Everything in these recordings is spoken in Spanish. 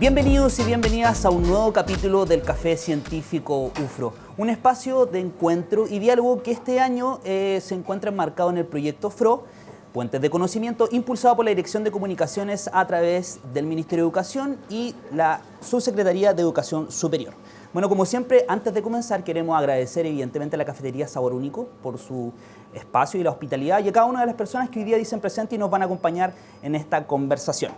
Bienvenidos y bienvenidas a un nuevo capítulo del Café Científico UFRO, un espacio de encuentro y diálogo que este año se encuentra enmarcado en el proyecto FRO, Puentes de Conocimiento, impulsado por la Dirección de Comunicaciones a través del Ministerio de Educación y la Subsecretaría de Educación Superior. Bueno, como siempre, antes de comenzar queremos agradecer evidentemente a la Cafetería Sabor Único por su espacio y la hospitalidad y a cada una de las personas que hoy día dicen presente y nos van a acompañar en esta conversación.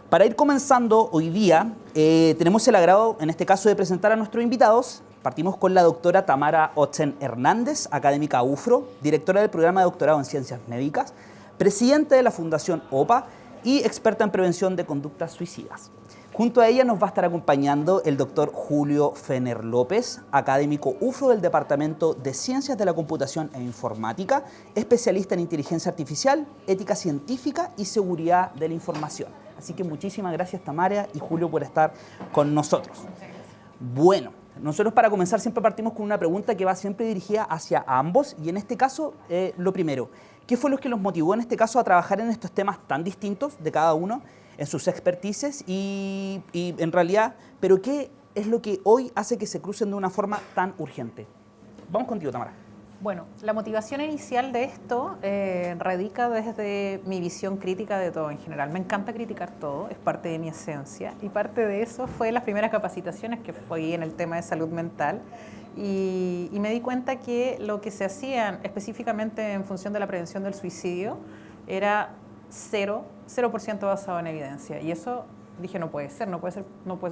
Para ir comenzando hoy día, tenemos el agrado, en este caso, de presentar a nuestros invitados. Partimos con la doctora Tamara Ochten Hernández, académica UFRO, directora del programa de doctorado en Ciencias Médicas, presidenta de la Fundación OPA y experta en prevención de conductas suicidas. Junto a ella nos va a estar acompañando el doctor Julio Fener López, académico UFRO del Departamento de Ciencias de la Computación e Informática, especialista en inteligencia artificial, ética científica y seguridad de la información. Así que muchísimas gracias Tamara y Julio por estar con nosotros. Bueno, nosotros para comenzar siempre partimos con una pregunta que va siempre dirigida hacia ambos y en este caso, lo primero, ¿qué fue lo que los motivó en este caso a trabajar en estos temas tan distintos de cada uno, en sus expertices y en realidad, pero qué es lo que hoy hace que se crucen de una forma tan urgente? Vamos contigo, Tamara. Bueno, la motivación inicial de esto radica desde mi visión crítica de todo en general. Me encanta criticar todo, es parte de mi esencia y parte de eso fue las primeras capacitaciones que fui en el tema de salud mental y me di cuenta que lo que se hacía específicamente en función de la prevención del suicidio era 0% basado en evidencia y eso dije no puede ser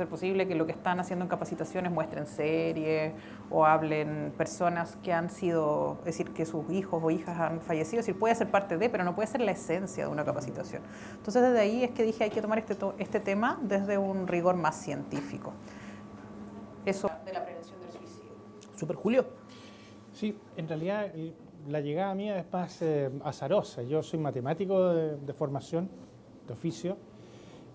posible que lo que están haciendo en capacitaciones muestren series o hablen personas que han sido, es decir, que sus hijos o hijas han fallecido, es decir, puede ser parte de, pero no puede ser la esencia de una capacitación. Entonces desde ahí es que dije hay que tomar este tema desde un rigor más científico. Eso de la prevención del suicidio. Súper, Julio. Sí, en realidad la llegada mía es más azarosa. Yo soy matemático de formación, de oficio,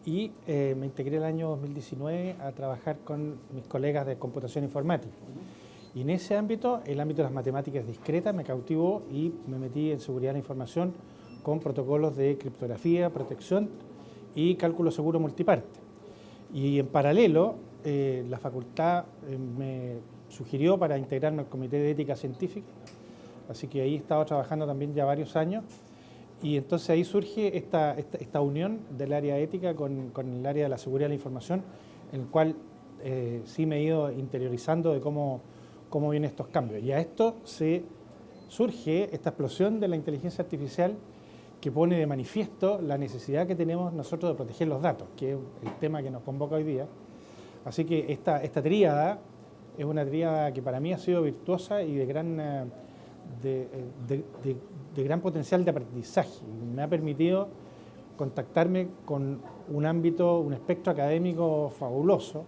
y me integré el año 2019 a trabajar con mis colegas de computación informática. Y en ese ámbito, el ámbito de las matemáticas discretas me cautivó y me metí en seguridad de la información con protocolos de criptografía, protección y cálculo seguro multiparte. Y en paralelo, la facultad me sugirió para integrarme al Comité de Ética Científica, así que ahí he estado trabajando también ya varios años. Y entonces ahí surge esta unión del área ética con el área de la seguridad de la información, en el cual sí me he ido interiorizando de cómo vienen estos cambios. Y a esto surge esta explosión de la inteligencia artificial que pone de manifiesto la necesidad que tenemos nosotros de proteger los datos, que es el tema que nos convoca hoy día. Así que esta tríada es una tríada que para mí ha sido virtuosa y de gran potencial de aprendizaje. Me ha permitido contactarme con un ámbito, un espectro académico fabuloso,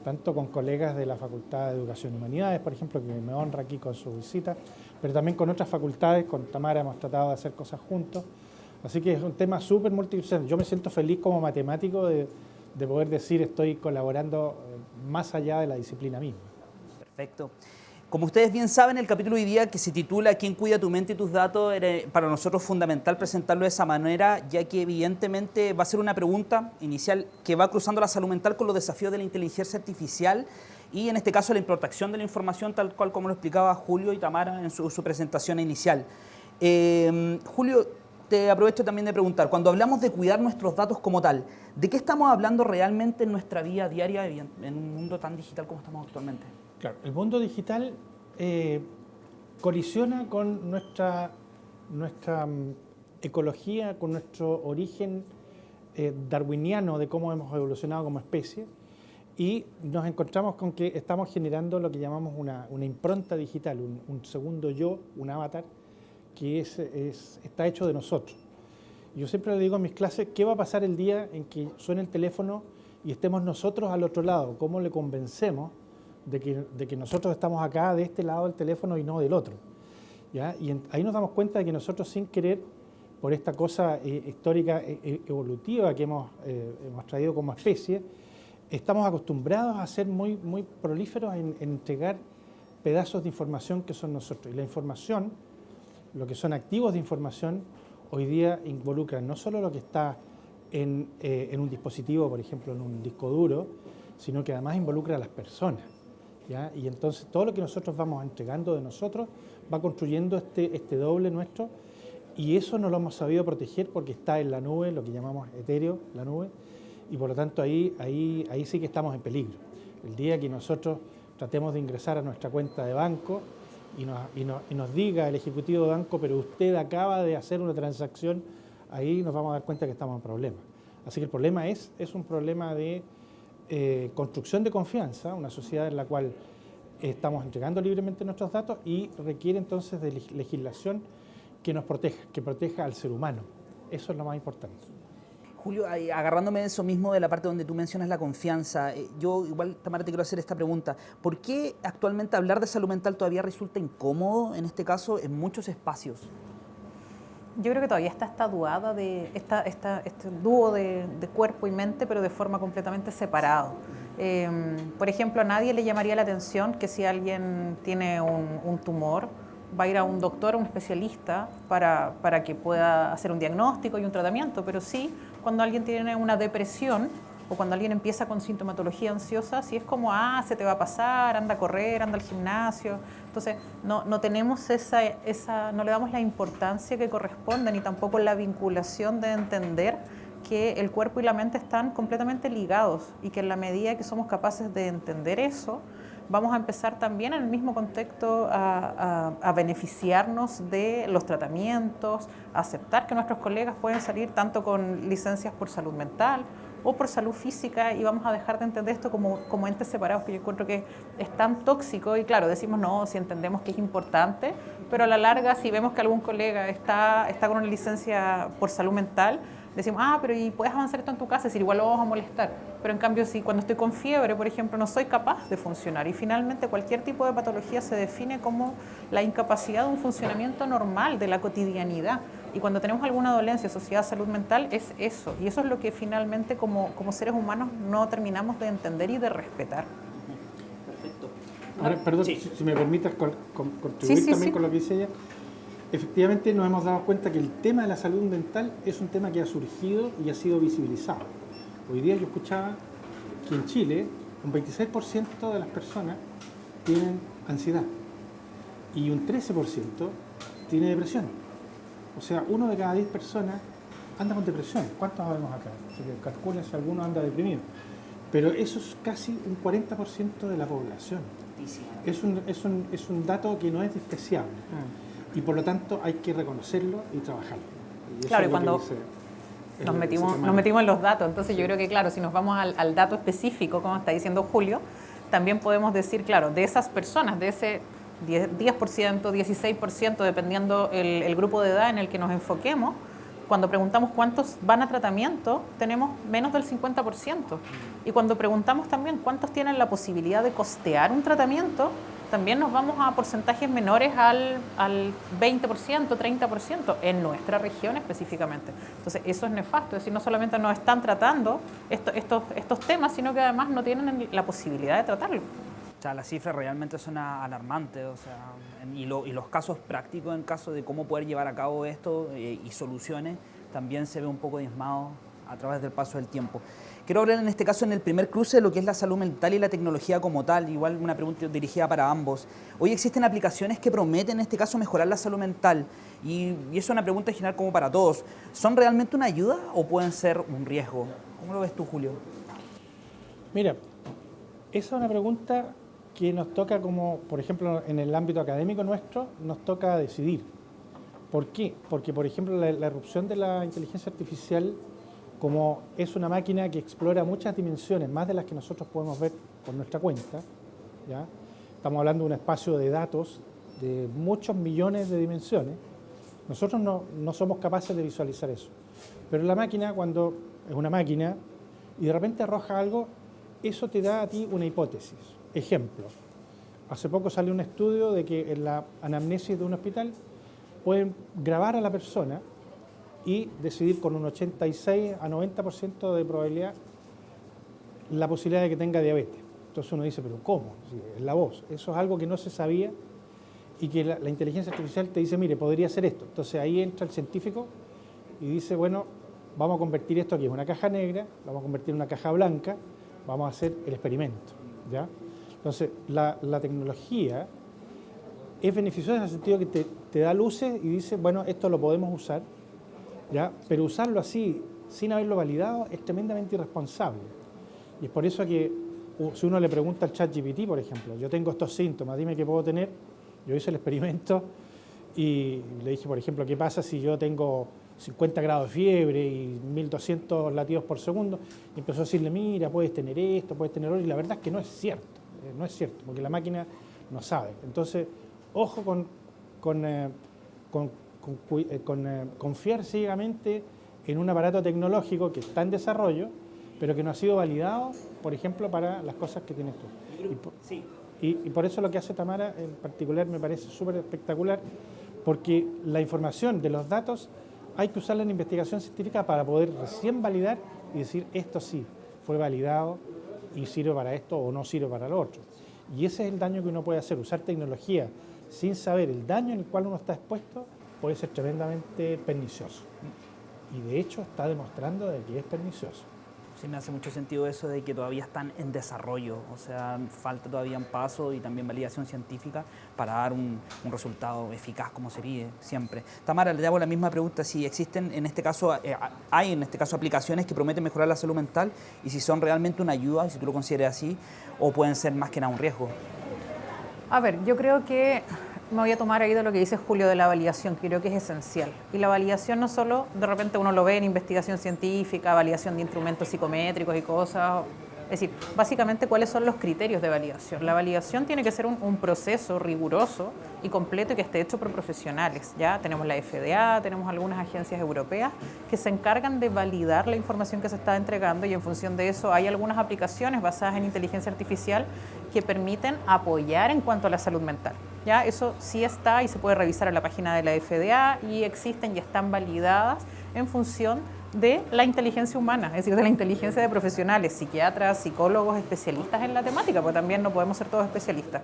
tanto con colegas de la Facultad de Educación y Humanidades, por ejemplo, que me honra aquí con su visita, pero también con otras facultades, con Tamara hemos tratado de hacer cosas juntos. Así que es un tema súper multidisciplinar. Yo me siento feliz como matemático de poder decir estoy colaborando más allá de la disciplina misma. Perfecto. Como ustedes bien saben, el capítulo de hoy día que se titula ¿Quién cuida tu mente y tus datos? Era para nosotros fundamental presentarlo de esa manera, ya que evidentemente va a ser una pregunta inicial que va cruzando la salud mental con los desafíos de la inteligencia artificial y en este caso la protección de la información, tal cual como lo explicaba Julio y Tamara en su presentación inicial. Julio, te aprovecho también de preguntar, cuando hablamos de cuidar nuestros datos como tal, ¿de qué estamos hablando realmente en nuestra vida diaria en un mundo tan digital como estamos actualmente? Claro, el mundo digital colisiona con nuestra ecología, con nuestro origen darwiniano de cómo hemos evolucionado como especie y nos encontramos con que estamos generando lo que llamamos una impronta digital, un segundo yo, un avatar, que está hecho de nosotros. Yo siempre le digo en mis clases, ¿qué va a pasar el día en que suene el teléfono y estemos nosotros al otro lado? ¿Cómo le convencemos de que nosotros estamos acá de este lado del teléfono y no del otro? ¿Ya? Y ahí nos damos cuenta de que nosotros sin querer, por esta cosa histórica evolutiva que hemos traído como especie, estamos acostumbrados a ser muy prolíferos en entregar pedazos de información que son nosotros. Y la información, lo que son activos de información, hoy día involucran no solo lo que está en un dispositivo, por ejemplo, en un disco duro, sino que además involucra a las personas, ¿ya? Y entonces todo lo que nosotros vamos entregando de nosotros va construyendo este doble nuestro, y eso no lo hemos sabido proteger porque está en la nube, lo que llamamos etéreo, la nube, y por lo tanto ahí sí que estamos en peligro. El día que nosotros tratemos de ingresar a nuestra cuenta de banco y nos diga el ejecutivo de banco, pero usted acaba de hacer una transacción, ahí nos vamos a dar cuenta que estamos en problemas. Así que el problema es un problema de construcción de confianza, una sociedad en la cual estamos entregando libremente nuestros datos y requiere entonces de legislación que nos proteja, que proteja al ser humano. Eso es lo más importante. Julio, agarrándome de eso mismo, de la parte donde tú mencionas la confianza, yo igual, Tamara, te quiero hacer esta pregunta. ¿Por qué actualmente hablar de salud mental todavía resulta incómodo, en este caso, en muchos espacios? Yo creo que todavía está esta duada este dúo de cuerpo y mente, pero de forma completamente separado. Por ejemplo, a nadie le llamaría la atención que si alguien tiene un tumor, va a ir a un doctor, a un especialista, para que pueda hacer un diagnóstico y un tratamiento, pero sí, cuando alguien tiene una depresión o cuando alguien empieza con sintomatología ansiosa, sí es como, se te va a pasar, anda a correr, anda al gimnasio. Entonces, no tenemos no le damos la importancia que corresponde, ni tampoco la vinculación de entender que el cuerpo y la mente están completamente ligados y que en la medida que somos capaces de entender eso, vamos a empezar también en el mismo contexto a beneficiarnos de los tratamientos, a aceptar que nuestros colegas pueden salir tanto con licencias por salud mental o por salud física, y vamos a dejar de entender esto como entes separados, que yo encuentro que es tan tóxico. Y claro, decimos no, si entendemos que es importante, pero a la larga, si vemos que algún colega está con una licencia por salud mental, decimos, pero ¿y puedes avanzar esto en tu casa? Es decir, igual lo vamos a molestar. Pero en cambio, si cuando estoy con fiebre, por ejemplo, no soy capaz de funcionar, y finalmente cualquier tipo de patología se define como la incapacidad de un funcionamiento normal de la cotidianidad. Y cuando tenemos alguna dolencia asociada a salud mental, es eso. Y eso es lo que finalmente como seres humanos no terminamos de entender y de respetar. Perfecto. Ahora, perdón, sí. Si me permitas contribuir también con lo que dice ella. Efectivamente nos hemos dado cuenta que el tema de la salud mental es un tema que ha surgido y ha sido visibilizado. Hoy día yo escuchaba que en Chile un 26% de las personas tienen ansiedad y un 13% tiene depresión. O sea, 1 de cada 10 personas anda con depresión. ¿Cuántos sabemos acá? Así que calculen si alguno anda deprimido. Pero eso es casi un 40% de la población. Es un dato que no es despreciable. Y por lo tanto hay que reconocerlo y trabajarlo. Y claro, y cuando nos metimos en los datos, entonces yo creo que claro, si nos vamos al dato específico, como está diciendo Julio, también podemos decir, claro, de esas personas, de ese 10%, 16%, dependiendo el grupo de edad en el que nos enfoquemos, cuando preguntamos cuántos van a tratamiento, tenemos menos del 50%. Y cuando preguntamos también cuántos tienen la posibilidad de costear un tratamiento, también nos vamos a porcentajes menores al 20%, 30%, en nuestra región específicamente. Entonces, eso es nefasto, es decir, no solamente no están tratando estos temas, sino que además no tienen la posibilidad de tratarlo. O sea, las cifras realmente son alarmantes, o sea, y los casos prácticos en caso de cómo poder llevar a cabo esto y soluciones también se ve un poco diezmado a través del paso del tiempo. Quiero hablar en este caso en el primer cruce de lo que es la salud mental y la tecnología como tal, igual una pregunta dirigida para ambos. Hoy existen aplicaciones que prometen en este caso mejorar la salud mental y eso es una pregunta general como para todos. ¿Son realmente una ayuda o pueden ser un riesgo? ¿Cómo lo ves tú, Julio? Mira, esa es una pregunta que nos toca como, por ejemplo, en el ámbito académico nuestro, nos toca decidir. ¿Por qué? Porque, por ejemplo, la irrupción de la inteligencia artificial, como es una máquina que explora muchas dimensiones, más de las que nosotros podemos ver por nuestra cuenta, ¿ya? Estamos hablando de un espacio de datos de muchos millones de dimensiones. Nosotros no somos capaces de visualizar eso. Pero la máquina, cuando es una máquina y de repente arroja algo, eso te da a ti una hipótesis. Ejemplo, hace poco salió un estudio de que en la anamnesis de un hospital pueden grabar a la persona y decidir con un 86 a 90% de probabilidad la posibilidad de que tenga diabetes. Entonces uno dice, ¿pero cómo? Sí, es la voz. Eso es algo que no se sabía y que la inteligencia artificial te dice, mire, podría ser esto. Entonces ahí entra el científico y dice, bueno, vamos a convertir esto aquí en una caja negra, lo vamos a convertir en una caja blanca, vamos a hacer el experimento, ¿ya? Entonces, la tecnología es beneficiosa en el sentido que te da luces y dice, bueno, esto lo podemos usar, ¿ya? Pero usarlo así, sin haberlo validado, es tremendamente irresponsable. Y es por eso que si uno le pregunta al ChatGPT, por ejemplo, yo tengo estos síntomas, dime qué puedo tener. Yo hice el experimento y le dije, por ejemplo, ¿qué pasa si yo tengo 50 grados de fiebre y 1200 latidos por segundo? Y empezó a decirle, mira, puedes tener esto, puedes tener otro. Y la verdad es que no es cierto, porque la máquina no sabe. Entonces, ojo con confiar ciegamente en un aparato tecnológico que está en desarrollo, pero que no ha sido validado, por ejemplo, para las cosas que tienes tú. Y por eso lo que hace Tamara en particular me parece súper espectacular, porque la información de los datos hay que usarla en investigación científica para poder recién validar y decir esto sí, fue validado y sirve para esto o no sirve para lo otro. Y ese es el daño que uno puede hacer, usar tecnología sin saber el daño en el cual uno está expuesto puede ser tremendamente pernicioso. Y de hecho está demostrando de que es pernicioso. Sí, me hace mucho sentido eso de que todavía están en desarrollo, o sea, falta todavía un paso y también validación científica para dar un resultado eficaz como se pide siempre. Tamara, le hago la misma pregunta, si existen en este caso, hay en este caso aplicaciones que prometen mejorar la salud mental y si son realmente una ayuda, si tú lo consideras así, o pueden ser más que nada un riesgo. A ver, yo creo que me voy a tomar ahí de lo que dice Julio de la validación, que creo que es esencial. Y la validación no solo, de repente uno lo ve en investigación científica, validación de instrumentos psicométricos y cosas. Es decir, básicamente, ¿cuáles son los criterios de validación? La validación tiene que ser un proceso riguroso y completo y que esté hecho por profesionales. Ya tenemos la FDA, tenemos algunas agencias europeas que se encargan de validar la información que se está entregando y en función de eso hay algunas aplicaciones basadas en inteligencia artificial que permiten apoyar en cuanto a la salud mental. Ya eso sí está y se puede revisar en la página de la FDA y existen y están validadas en función de la inteligencia humana, es decir, de la inteligencia de profesionales, psiquiatras, psicólogos, especialistas en la temática, porque también no podemos ser todos especialistas.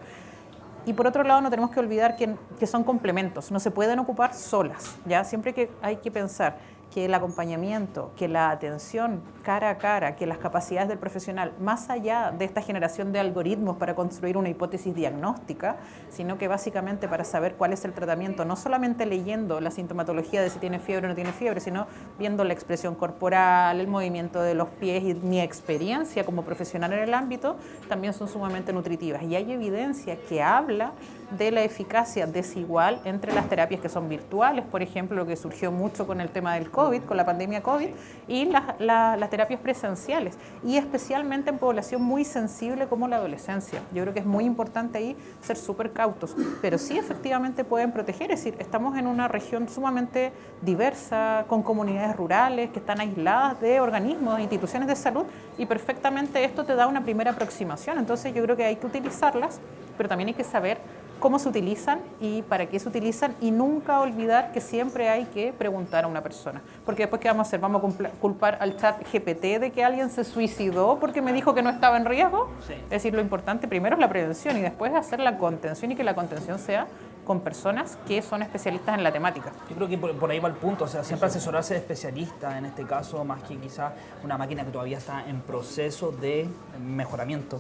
Y por otro lado, no tenemos que olvidar que son complementos, no se pueden ocupar solas, ¿ya? Siempre que hay que pensar que el acompañamiento, que la atención cara a cara, que las capacidades del profesional, más allá de esta generación de algoritmos para construir una hipótesis diagnóstica, sino que básicamente para saber cuál es el tratamiento, no solamente leyendo la sintomatología de si tiene fiebre o no tiene fiebre, sino viendo la expresión corporal, el movimiento de los pies y mi experiencia como profesional en el ámbito, también son sumamente nutritivas. Y hay evidencia que habla de la eficacia desigual entre las terapias que son virtuales, por ejemplo, lo que surgió mucho con el tema del COVID, con la pandemia COVID, y las terapias presenciales, y especialmente en población muy sensible como la adolescencia. Yo creo que es muy importante ahí ser súper cautos, pero sí efectivamente pueden proteger, es decir, estamos en una región sumamente diversa, con comunidades rurales que están aisladas de organismos, de instituciones de salud, y perfectamente esto te da una primera aproximación. Entonces yo creo que hay que utilizarlas, pero también hay que saber cómo se utilizan y para qué se utilizan, y nunca olvidar que siempre hay que preguntar a una persona. Porque después, ¿qué vamos a hacer? ¿Vamos a culpar al chat GPT de que alguien se suicidó porque me dijo que no estaba en riesgo? Sí. Es decir, lo importante primero es la prevención y después hacer la contención, y que la contención sea con personas que son especialistas en la temática. Yo creo que por ahí va el punto, o sea, siempre asesorarse de especialistas en este caso, más que quizás una máquina que todavía está en proceso de mejoramiento.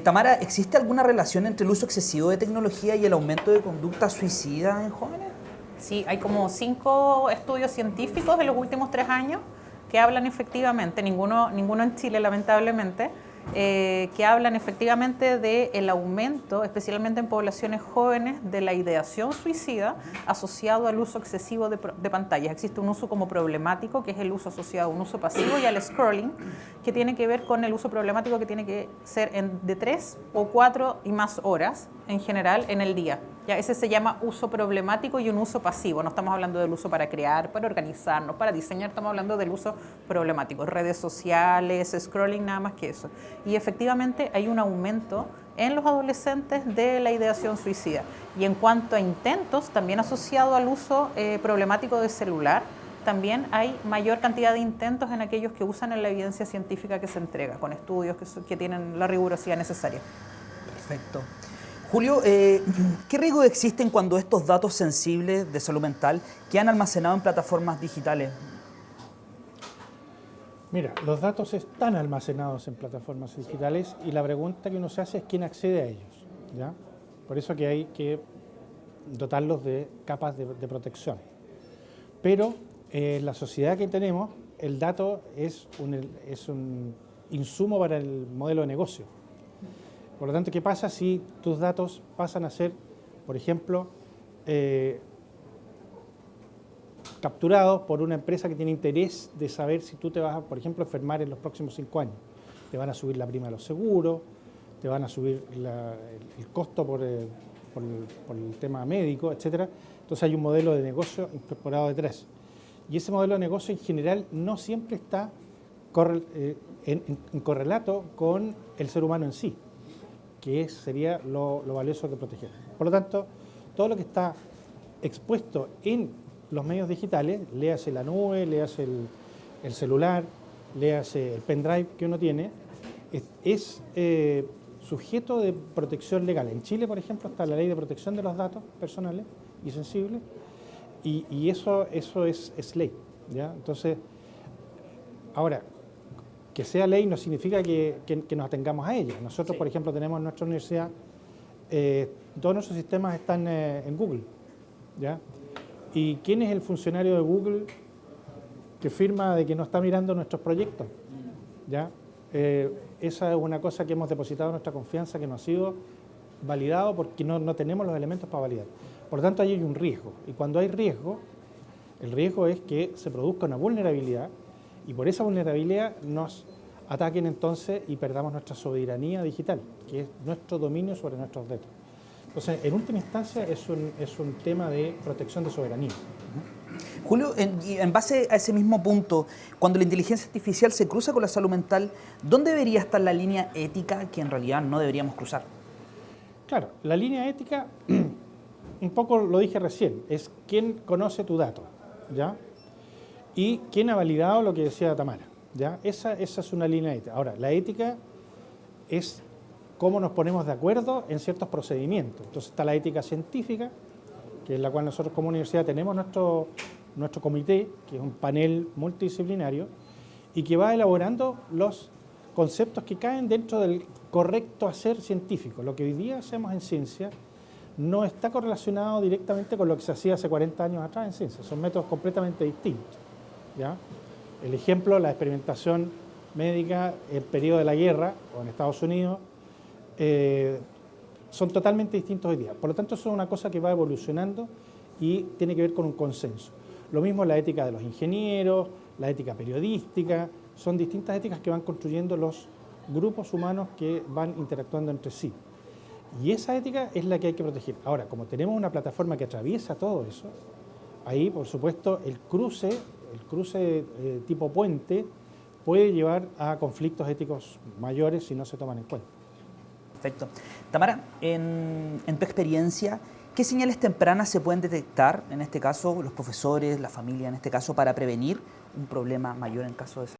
Tamara, ¿existe alguna relación entre el uso excesivo de tecnología y el aumento de conducta suicida en jóvenes? Sí, hay como 5 estudios científicos de los últimos 3 años que hablan efectivamente, ninguno en Chile lamentablemente, que hablan efectivamente del aumento, especialmente en poblaciones jóvenes, de la ideación suicida asociado al uso excesivo de pantallas. Existe un uso como problemático, que es el uso asociado a un uso pasivo, y al scrolling, que tiene que ver con el uso problemático, que tiene que ser de 3 o 4 y más horas en general en el día. Ya, ese se llama uso problemático y un uso pasivo. No estamos hablando del uso para crear, para organizarnos, para diseñar, estamos hablando del uso problemático. Redes sociales, scrolling, nada más que eso. Y efectivamente hay un aumento en los adolescentes de la ideación suicida. Y en cuanto a intentos, también asociado al uso problemático de celular, también hay mayor cantidad de intentos en aquellos que usan en la evidencia científica que se entrega, con estudios que tienen la rigurosidad necesaria. Perfecto. Julio, ¿qué riesgos existen cuando estos datos sensibles de salud mental quedan almacenados en plataformas digitales? Mira, los datos están almacenados en plataformas digitales y la pregunta que uno se hace es quién accede a ellos, ¿ya? Por eso que hay que dotarlos de capas de protección. Pero en la sociedad que tenemos, el dato es un insumo para el modelo de negocio. Por lo tanto, ¿qué pasa si tus datos pasan a ser, por ejemplo, capturados por una empresa que tiene interés de saber si tú te vas a, por ejemplo, enfermar en los próximos 5 años? Te van a subir la prima de los seguros, te van a subir el costo por el tema médico, etcétera. Entonces hay un modelo de negocio incorporado detrás. Y ese modelo de negocio en general no siempre está en correlato con el ser humano en sí, que sería lo valioso que proteger. Por lo tanto, todo lo que está expuesto en los medios digitales, léase la nube, léase el celular, léase el pendrive que uno tiene, es sujeto de protección legal. En Chile, por ejemplo, está la ley de protección de los datos personales y sensibles, y eso es ley, ¿ya? Entonces, ahora, que sea ley no significa que nos atengamos a ella. Nosotros, por ejemplo, tenemos en nuestra universidad, todos nuestros sistemas están en Google, ¿ya? ¿Y quién es el funcionario de Google que firma de que no está mirando nuestros proyectos? ¿Ya? Esa es una cosa que hemos depositado nuestra confianza, que no ha sido validado porque no tenemos los elementos para validar. Por lo tanto, ahí hay un riesgo. Y cuando hay riesgo, el riesgo es que se produzca una vulnerabilidad y por esa vulnerabilidad nos ataquen entonces y perdamos nuestra soberanía digital, que es nuestro dominio sobre nuestros datos. Entonces, en última instancia, es un tema de protección de soberanía. Julio, en base a ese mismo punto, cuando la inteligencia artificial se cruza con la salud mental, ¿dónde debería estar la línea ética que en realidad no deberíamos cruzar? Claro, la línea ética, un poco lo dije recién, es quién conoce tu dato, ¿ya? Y quién ha validado lo que decía Tamara, ¿ya? Esa es una línea ética. Ahora, la ética es cómo nos ponemos de acuerdo en ciertos procedimientos. Entonces está la ética científica, que es la cual nosotros como universidad tenemos nuestro comité, que es un panel multidisciplinario, y que va elaborando los conceptos que caen dentro del correcto hacer científico. Lo que hoy día hacemos en ciencia no está correlacionado directamente con lo que se hacía hace 40 años atrás en ciencia, son métodos completamente distintos, ¿ya? El ejemplo, la experimentación médica en el periodo de la guerra, o en Estados Unidos, son totalmente distintos hoy día. Por lo tanto, eso es una cosa que va evolucionando y tiene que ver con un consenso. Lo mismo la ética de los ingenieros, la ética periodística, son distintas éticas que van construyendo los grupos humanos que van interactuando entre sí. Y esa ética es la que hay que proteger. Ahora, como tenemos una plataforma que atraviesa todo eso, ahí, por supuesto, el cruce tipo puente puede llevar a conflictos éticos mayores si no se toman en cuenta. Perfecto. Tamara, en tu experiencia, ¿qué señales tempranas se pueden detectar, en este caso los profesores, la familia, en este caso, para prevenir un problema mayor en caso de eso?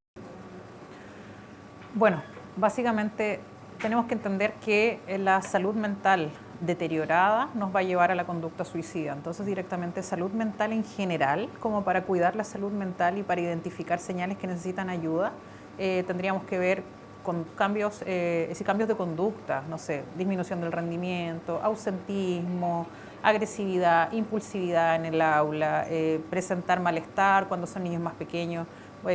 Bueno, básicamente tenemos que entender que la salud mental deteriorada nos va a llevar a la conducta suicida. Entonces, directamente salud mental en general, como para cuidar la salud mental y para identificar señales que necesitan ayuda, tendríamos que ver con cambios de conducta, no sé, disminución del rendimiento, ausentismo, agresividad, impulsividad en el aula, presentar malestar cuando son niños más pequeños,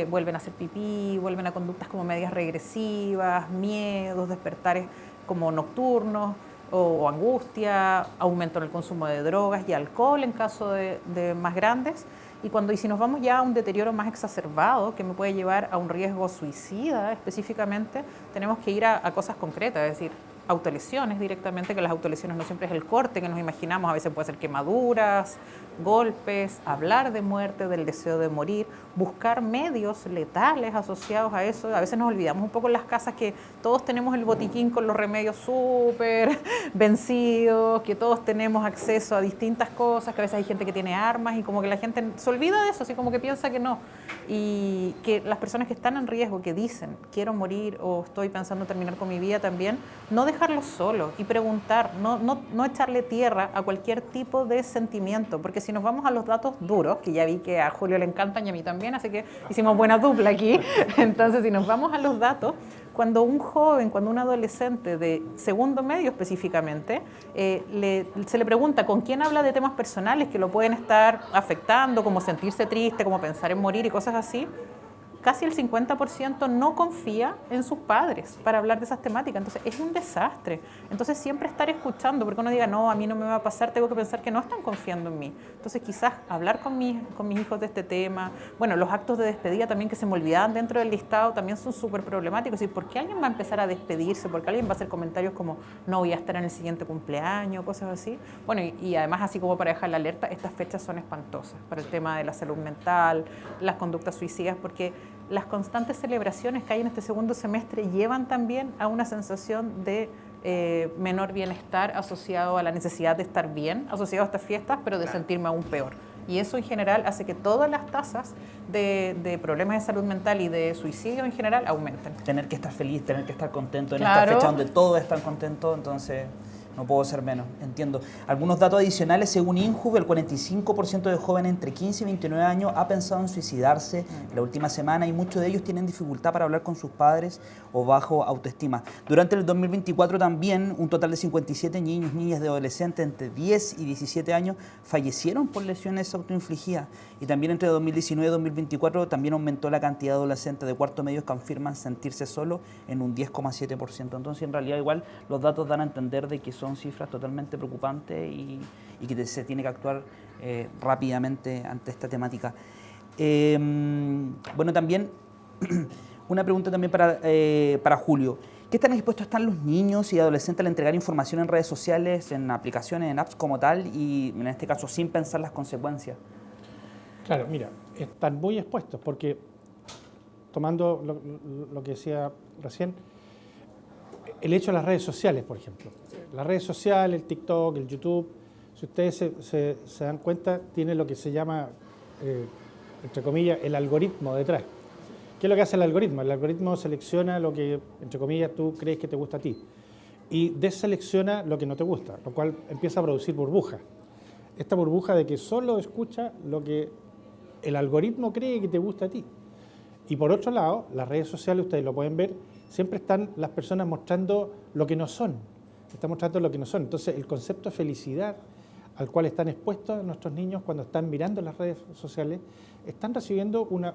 vuelven a hacer pipí, vuelven a conductas como medias regresivas, miedos, despertares como nocturnos o angustia, aumento en el consumo de drogas y alcohol en caso de más grandes. Y si nos vamos ya a un deterioro más exacerbado, que me puede llevar a un riesgo suicida específicamente, tenemos que ir a cosas concretas, es decir, autolesiones directamente, que las autolesiones no siempre es el corte que nos imaginamos, a veces puede ser quemaduras, golpes, hablar de muerte, del deseo de morir, buscar medios letales asociados a eso. A veces nos olvidamos un poco en las casas que todos tenemos el botiquín con los remedios súper vencidos, que todos tenemos acceso a distintas cosas, que a veces hay gente que tiene armas y como que la gente se olvida de eso, así como que piensa que no. Y que las personas que están en riesgo, que dicen quiero morir o estoy pensando terminar con mi vida también, no dejar dejarlos solos y preguntar, no echarle tierra a cualquier tipo de sentimiento, porque si nos vamos a los datos duros, que ya vi que a Julio le encantan y a mí también, así que hicimos buena dupla aquí, entonces si nos vamos a los datos, cuando un joven, cuando un adolescente de segundo medio específicamente, se le pregunta con quién habla de temas personales que lo pueden estar afectando, como sentirse triste, como pensar en morir y cosas así, casi el 50% no confía en sus padres para hablar de esas temáticas. Entonces, es un desastre. Entonces, siempre estar escuchando, porque uno diga, no, a mí no me va a pasar, tengo que pensar que no están confiando en mí. Entonces, quizás hablar con mis hijos de este tema. Bueno, los actos de despedida también que se me olvidaban dentro del listado también son súper problemáticos. Es decir, ¿por qué alguien va a empezar a despedirse? ¿Por qué alguien va a hacer comentarios como, no voy a estar en el siguiente cumpleaños? Cosas así. Bueno, y además, así como para dejar la alerta, estas fechas son espantosas para el tema de la salud mental, las conductas suicidas, porque las constantes celebraciones que hay en este segundo semestre llevan también a una sensación de menor bienestar asociado a la necesidad de estar bien, asociado a estas fiestas, pero de sentirme aún peor. Y eso en general hace que todas las tasas de problemas de salud mental y de suicidio en general aumenten. Tener que estar feliz, tener que estar contento en Claro. esta fecha donde todos están contentos, entonces no puedo ser menos, entiendo. Algunos datos adicionales, según INJUV, el 45% de jóvenes entre 15 y 29 años ha pensado en suicidarse la última semana y muchos de ellos tienen dificultad para hablar con sus padres o bajo autoestima. Durante el 2024 también un total de 57 niños, niñas y adolescentes entre 10 y 17 años fallecieron por lesiones autoinfligidas. Y también entre 2019 y 2024 también aumentó la cantidad de adolescentes de cuarto medio que afirman sentirse solos en un 10,7%. Entonces, en realidad, igual los datos dan a entender de que son cifras totalmente preocupantes y que se tiene que actuar rápidamente ante esta temática. Bueno, también una pregunta también para Julio. ¿Qué tan expuestos están los niños y adolescentes al entregar información en redes sociales, en aplicaciones, en apps como tal, y en este caso sin pensar las consecuencias? Claro, mira, están muy expuestos porque, tomando lo que decía recién, el hecho de las redes sociales, por ejemplo. Las redes sociales, el TikTok, el YouTube, si ustedes se dan cuenta, tiene lo que se llama, entre comillas, el algoritmo detrás. ¿Qué es lo que hace el algoritmo? El algoritmo selecciona lo que, entre comillas, tú crees que te gusta a ti y deselecciona lo que no te gusta, lo cual empieza a producir burbujas. Esta burbuja de que solo escucha lo que el algoritmo cree que te gusta a ti. Y por otro lado, las redes sociales, ustedes lo pueden ver, siempre están las personas mostrando lo que no son. Están mostrando lo que no son. Entonces, el concepto de felicidad al cual están expuestos nuestros niños cuando están mirando las redes sociales, están recibiendo una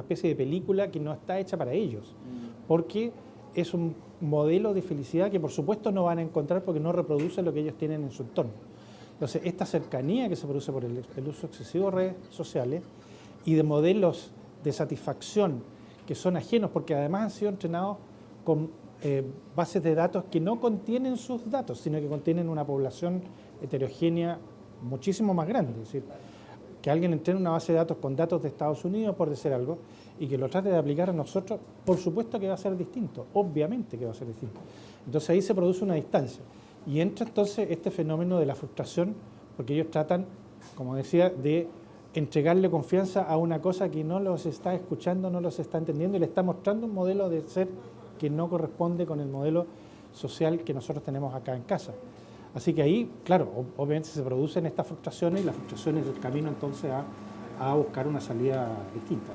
especie de película que no está hecha para ellos. Porque es un modelo de felicidad que, por supuesto, no van a encontrar porque no reproduce lo que ellos tienen en su entorno. Entonces, esta cercanía que se produce por el uso excesivo de redes sociales y de modelos de satisfacción que son ajenos, porque además han sido entrenados con bases de datos que no contienen sus datos, sino que contienen una población heterogénea muchísimo más grande. Es decir, que alguien entrene una base de datos con datos de Estados Unidos, por decir algo, y que lo trate de aplicar a nosotros, por supuesto que va a ser distinto, obviamente que va a ser distinto. Entonces ahí se produce una distancia. Y entra entonces este fenómeno de la frustración, porque ellos tratan, como decía, de entregarle confianza a una cosa que no los está escuchando, no los está entendiendo y le está mostrando un modelo de ser que no corresponde con el modelo social que nosotros tenemos acá en casa. Así que ahí, claro, obviamente se producen estas frustraciones y las frustraciones del camino entonces a buscar una salida distinta.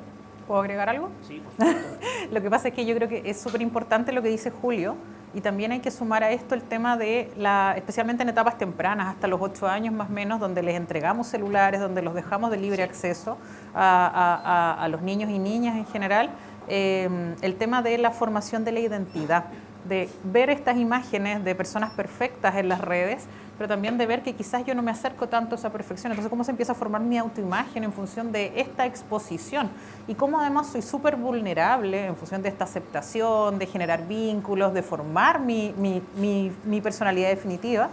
¿Puedo agregar algo? Sí, por supuesto. Lo que pasa es que yo creo que es súper importante lo que dice Julio y también hay que sumar a esto el tema de, especialmente en etapas tempranas, hasta los 8 años más o menos, donde les entregamos celulares, donde los dejamos de libre acceso a los niños y niñas en general, el tema de la formación de la identidad, de ver estas imágenes de personas perfectas en las redes, pero también de ver que quizás yo no me acerco tanto a esa perfección. Entonces, ¿cómo se empieza a formar mi autoimagen en función de esta exposición? Y cómo además soy súper vulnerable en función de esta aceptación, de generar vínculos, de formar mi personalidad definitiva.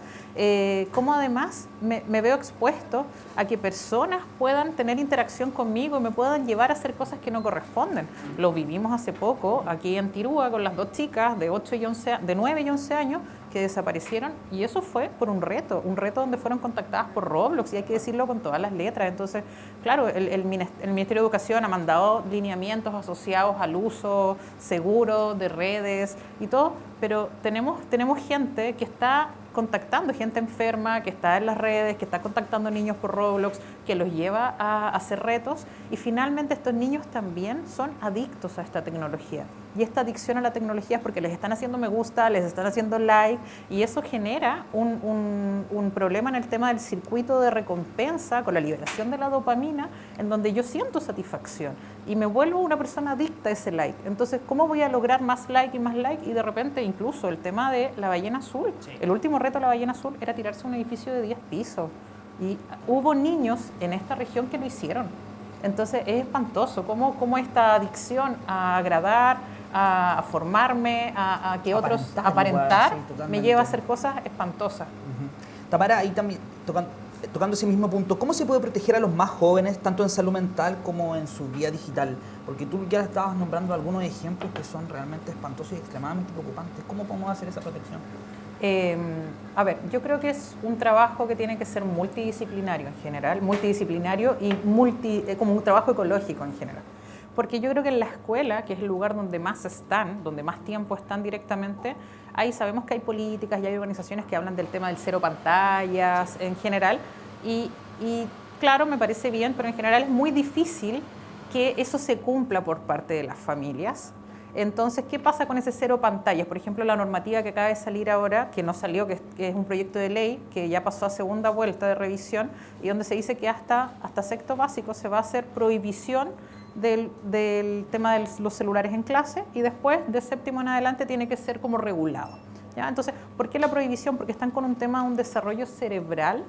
Cómo además me veo expuesto a que personas puedan tener interacción conmigo y me puedan llevar a hacer cosas que no corresponden. Lo vivimos hace poco aquí en Tirúa con las dos chicas de 9 y 11 años que desaparecieron, y eso fue por un reto donde fueron contactadas por Roblox, y hay que decirlo con todas las letras. Entonces, claro, el Ministerio de Educación ha mandado lineamientos asociados al uso seguro de redes y todo, pero tenemos gente que está contactando, gente enferma, que está en las redes, que está contactando niños por Roblox, que los lleva a hacer retos, y finalmente estos niños también son adictos a esta tecnología. Y esta adicción a la tecnología es porque les están haciendo me gusta, les están haciendo like, y eso genera un problema en el tema del circuito de recompensa con la liberación de la dopamina, en donde yo siento satisfacción y me vuelvo una persona adicta a ese like. Entonces, ¿cómo voy a lograr más like y más like? Y de repente, incluso el tema de la ballena azul. Sí. El último reto de la ballena azul era tirarse a un edificio de 10 pisos. Y hubo niños en esta región que lo hicieron. Entonces, es espantoso cómo esta adicción a agradar, a formarme, a que otros aparentar, igual, sí, me lleva a hacer cosas espantosas. Tamara, ahí también tocando ese mismo punto, ¿cómo se puede proteger a los más jóvenes, tanto en salud mental como en su vida digital? Porque tú ya estabas nombrando algunos ejemplos que son realmente espantosos y extremadamente preocupantes. ¿Cómo podemos hacer esa protección? A ver, yo creo que es un trabajo que tiene que ser multidisciplinario en general, multidisciplinario y como un trabajo ecológico en general. Porque yo creo que en la escuela, que es el lugar donde más están, donde más tiempo están directamente, ahí sabemos que hay políticas y hay organizaciones que hablan del tema del cero pantallas en general, y claro, me parece bien, pero en general es muy difícil que eso se cumpla por parte de las familias. Entonces, ¿qué pasa con ese cero pantallas? Por ejemplo, la normativa que acaba de salir ahora, que no salió, que es un proyecto de ley que ya pasó a segunda vuelta de revisión, y donde se dice que hasta sexto básico se va a hacer prohibición del tema de los celulares en clase, y después de séptimo en adelante tiene que ser como regulado, ¿ya? Entonces, ¿por qué la prohibición? Porque están con un tema de un desarrollo cerebral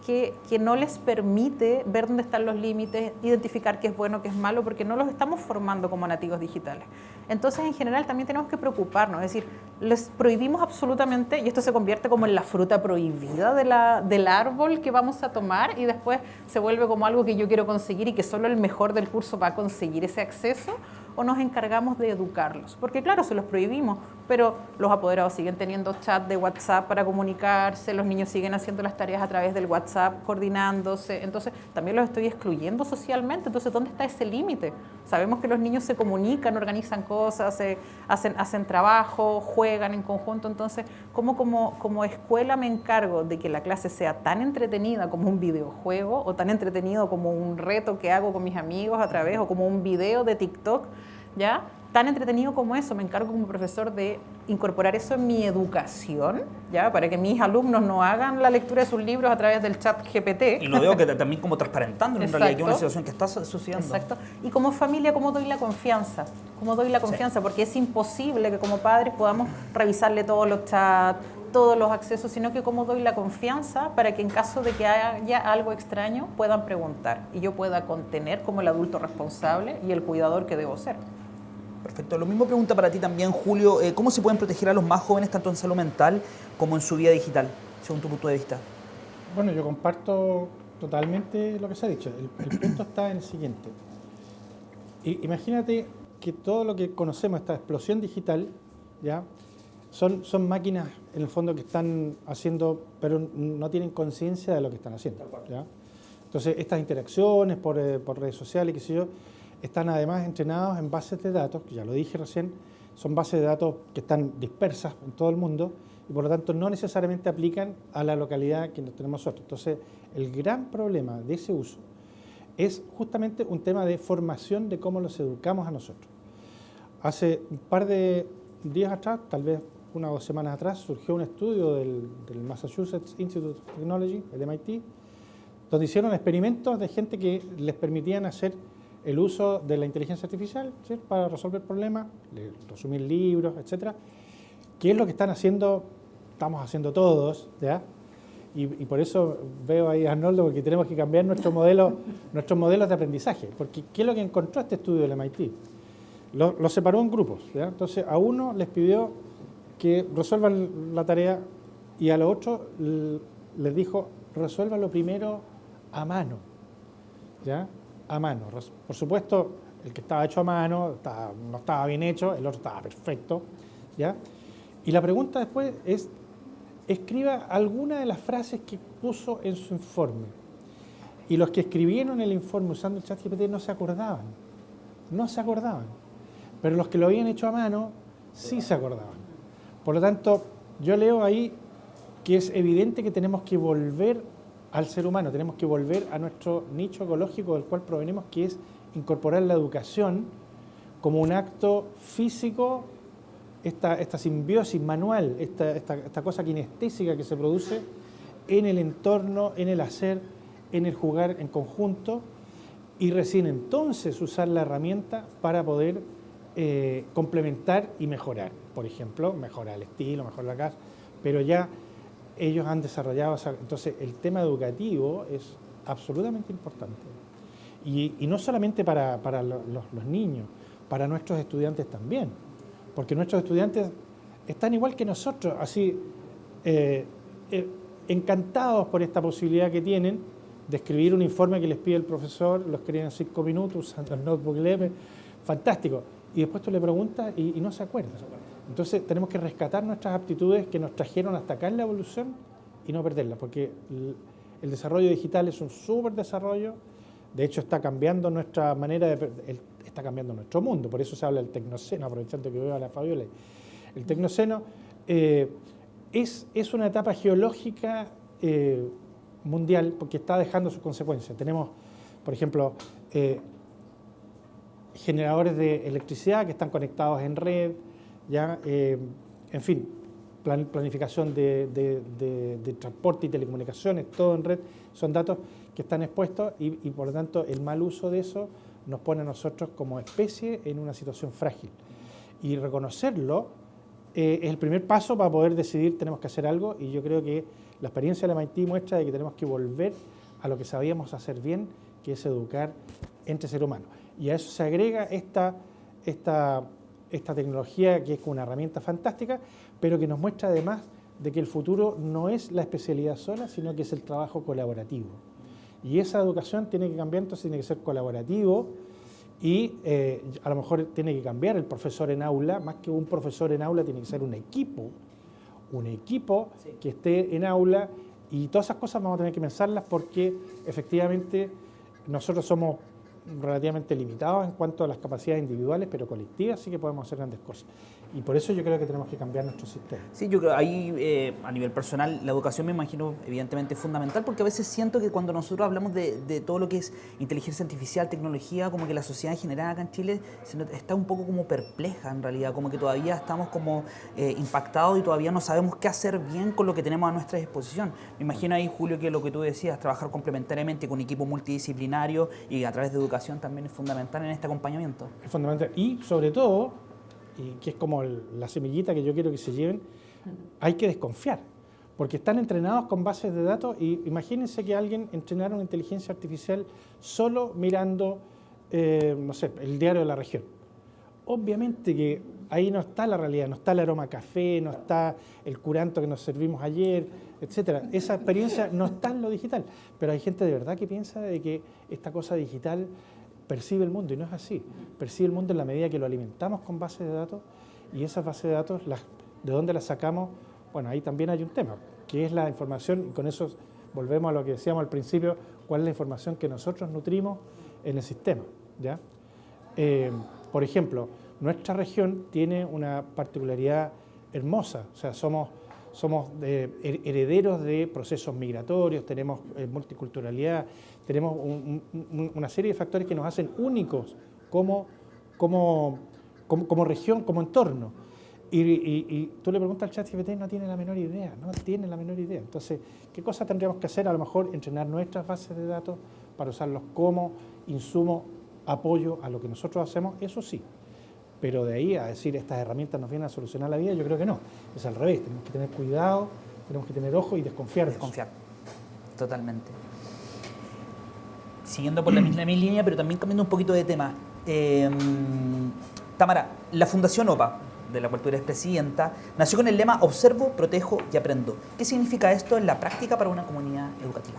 que no les permite ver dónde están los límites, identificar qué es bueno, qué es malo, porque no los estamos formando como nativos digitales. Entonces, en general, también tenemos que preocuparnos, es decir, les prohibimos absolutamente, y esto se convierte como en la fruta prohibida del árbol que vamos a tomar, y después se vuelve como algo que yo quiero conseguir y que solo el mejor del curso va a conseguir ese acceso, o nos encargamos de educarlos. Porque claro, se los prohibimos, pero los apoderados siguen teniendo chat de WhatsApp para comunicarse, los niños siguen haciendo las tareas a través del WhatsApp, coordinándose, entonces también los estoy excluyendo socialmente. Entonces, ¿dónde está ese límite? Sabemos que los niños se comunican, organizan cosas, hacen trabajo, juegan en conjunto. Entonces, ¿cómo como escuela me encargo de que la clase sea tan entretenida como un videojuego, o tan entretenido como un reto que hago con mis amigos a través, o como un video de TikTok, ¿ya? Tan entretenido como eso? Me encargo como profesor de incorporar eso en mi educación, ¿ya? Para que mis alumnos no hagan la lectura de sus libros a través del chat GPT. Y lo veo que también como transparentando en realidad que es una situación que está sucediendo. Exacto. Y como familia, ¿cómo doy la confianza? ¿Cómo doy la confianza? Sí. Porque es imposible que como padres podamos revisarle todos los chats, todos los accesos, sino que cómo doy la confianza para que en caso de que haya algo extraño puedan preguntar y yo pueda contener como el adulto responsable y el cuidador que debo ser. Perfecto. Lo mismo pregunta para ti también, Julio. ¿Cómo se pueden proteger a los más jóvenes tanto en salud mental como en su vida digital, según tu punto de vista? Bueno, yo comparto totalmente lo que se ha dicho. El punto está en el siguiente. Imagínate que todo lo que conocemos, esta explosión digital, ¿ya? Son máquinas en el fondo que están haciendo, pero no tienen conciencia de lo que están haciendo, ¿ya? Entonces, estas interacciones por redes sociales, qué sé yo, están además entrenados en bases de datos, que ya lo dije recién, son bases de datos que están dispersas en todo el mundo y por lo tanto no necesariamente aplican a la localidad que tenemos nosotros. Entonces, el gran problema de ese uso es justamente un tema de formación de cómo los educamos a nosotros. Hace un par de días atrás, tal vez 1 o 2 semanas atrás, surgió un estudio del Massachusetts Institute of Technology, el MIT, donde hicieron experimentos de gente que les permitían hacer el uso de la inteligencia artificial, ¿sí?, para resolver problemas, resumir libros, etcétera, que es lo que estamos haciendo todos, ¿ya? Y por eso veo ahí a Arnoldo, porque tenemos que cambiar nuestros modelos de aprendizaje, porque ¿qué es lo que encontró este estudio del MIT? Lo separó en grupos, ¿ya? Entonces a uno les pidió que resuelvan la tarea y a los otros les dijo, resuélvanlo primero a mano, ¿ya? A mano. Por supuesto, el que estaba hecho a mano no estaba bien hecho, el otro estaba perfecto, ¿ya? Y la pregunta después es, escriba alguna de las frases que puso en su informe. Y los que escribieron el informe usando el ChatGPT no se acordaban. No se acordaban. Pero los que lo habían hecho a mano sí se acordaban. Por lo tanto, yo leo ahí que es evidente que tenemos que volver al ser humano, tenemos que volver a nuestro nicho ecológico del cual provenimos, que es incorporar la educación como un acto físico, esta simbiosis manual, esta cosa kinestésica que se produce en el entorno, en el hacer, en el jugar en conjunto, y recién entonces usar la herramienta para poder complementar y mejorar. Por ejemplo, mejorar el estilo, mejorar la casa, pero ya ellos han desarrollado, entonces el tema educativo es absolutamente importante. Y no solamente para los niños, para nuestros estudiantes también, porque nuestros estudiantes están igual que nosotros, así encantados por esta posibilidad que tienen de escribir un informe que les pide el profesor, lo escriben en 5 minutos, usando el notebook LM, fantástico. Y después tú le preguntas y no se acuerda. Entonces tenemos que rescatar nuestras aptitudes que nos trajeron hasta acá en la evolución y no perderlas, porque el desarrollo digital es un súper desarrollo. De hecho, está cambiando nuestra manera está cambiando nuestro mundo, por eso se habla del tecnoceno, aprovechando que veo a la Fabiola. El tecnoceno es una etapa geológica mundial porque está dejando sus consecuencias. Tenemos, por ejemplo, generadores de electricidad que están conectados en red, ya, en fin, planificación de transporte y telecomunicaciones, todo en red, son datos que están expuestos y por lo tanto el mal uso de eso nos pone a nosotros como especie en una situación frágil. Y reconocerlo es el primer paso para poder decidir tenemos que hacer algo, y yo creo que la experiencia de la MIT muestra de que tenemos que volver a lo que sabíamos hacer bien, que es educar entre seres humanos. Y a eso se agrega esta tecnología que es una herramienta fantástica, pero que nos muestra además de que el futuro no es la especialidad sola, sino que es el trabajo colaborativo. Y esa educación tiene que cambiar, entonces tiene que ser colaborativo y a lo mejor tiene que cambiar el profesor en aula, más que un profesor en aula tiene que ser un equipo sí, que esté en aula, y todas esas cosas vamos a tener que pensarlas porque efectivamente nosotros somos relativamente limitados en cuanto a las capacidades individuales, pero colectivas sí que podemos hacer grandes cosas. Y por eso yo creo que tenemos que cambiar nuestro sistema. Sí, yo creo ahí a nivel personal la educación me imagino evidentemente fundamental, porque a veces siento que cuando nosotros hablamos de todo lo que es inteligencia artificial, tecnología, como que la sociedad en general acá en Chile está un poco como perpleja en realidad, como que todavía estamos como impactados y todavía no sabemos qué hacer bien con lo que tenemos a nuestra disposición. Me imagino ahí, Julio, que lo que tú decías, trabajar complementariamente con equipos multidisciplinarios y a través de educación también es fundamental en este acompañamiento. Es fundamental y sobre todo, y que es como la semillita que yo quiero que se lleven, hay que desconfiar, porque están entrenados con bases de datos, y imagínense que alguien entrenara una inteligencia artificial solo mirando, no sé, el diario de la región. Obviamente que ahí no está la realidad, no está el aroma a café, no está el curanto que nos servimos ayer, etcétera. Esa experiencia no está en lo digital, pero hay gente de verdad que piensa de que esta cosa digital percibe el mundo, y no es así. Percibe el mundo en la medida que lo alimentamos con bases de datos, y esas bases de datos, ¿de dónde las sacamos? Bueno, ahí también hay un tema, que es la información, y con eso volvemos a lo que decíamos al principio, cuál es la información que nosotros nutrimos en el sistema, ¿ya? Por ejemplo, nuestra región tiene una particularidad hermosa, o sea, somos herederos de procesos migratorios, tenemos multiculturalidad, tenemos una serie de factores que nos hacen únicos como región, como entorno. Y tú le preguntas al ChatGPT, no tiene la menor idea, no tiene la menor idea. Entonces, ¿qué cosas tendríamos que hacer? A lo mejor entrenar nuestras bases de datos para usarlos como insumo, apoyo a lo que nosotros hacemos, eso sí. Pero de ahí a decir estas herramientas nos vienen a solucionar la vida, yo creo que no. Es al revés, tenemos que tener cuidado, tenemos que tener ojo y desconfiar. Desconfiar, totalmente. Siguiendo por la misma línea, pero también cambiando un poquito de tema. Tamara, la Fundación OPA, de la cual tú eres presidenta, nació con el lema Observo, Protejo y Aprendo. ¿Qué significa esto en la práctica para una comunidad educativa?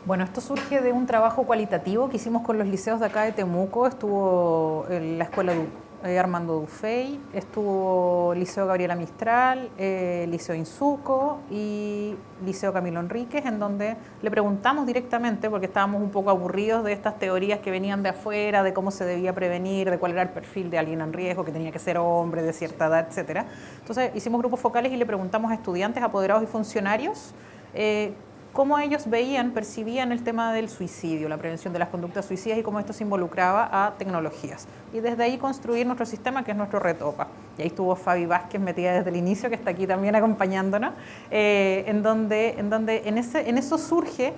Bueno, esto surge de un trabajo cualitativo que hicimos con los liceos de acá de Temuco. Estuvo en la escuela Armando Dufey, estuvo Liceo Gabriela Mistral, Liceo Insuco y Liceo Camilo Enríquez, en donde le preguntamos directamente, porque estábamos un poco aburridos de estas teorías que venían de afuera, de cómo se debía prevenir, de cuál era el perfil de alguien en riesgo, que tenía que ser hombre de cierta edad, etcétera. Entonces hicimos grupos focales y le preguntamos a estudiantes, apoderados y funcionarios cómo ellos veían, percibían el tema del suicidio, la prevención de las conductas suicidas y cómo esto se involucraba a tecnologías. Y desde ahí construir nuestro sistema, que es nuestro Red OPA. Y ahí estuvo Fabi Vázquez metida desde el inicio, que está aquí también acompañándonos, en donde en eso surgen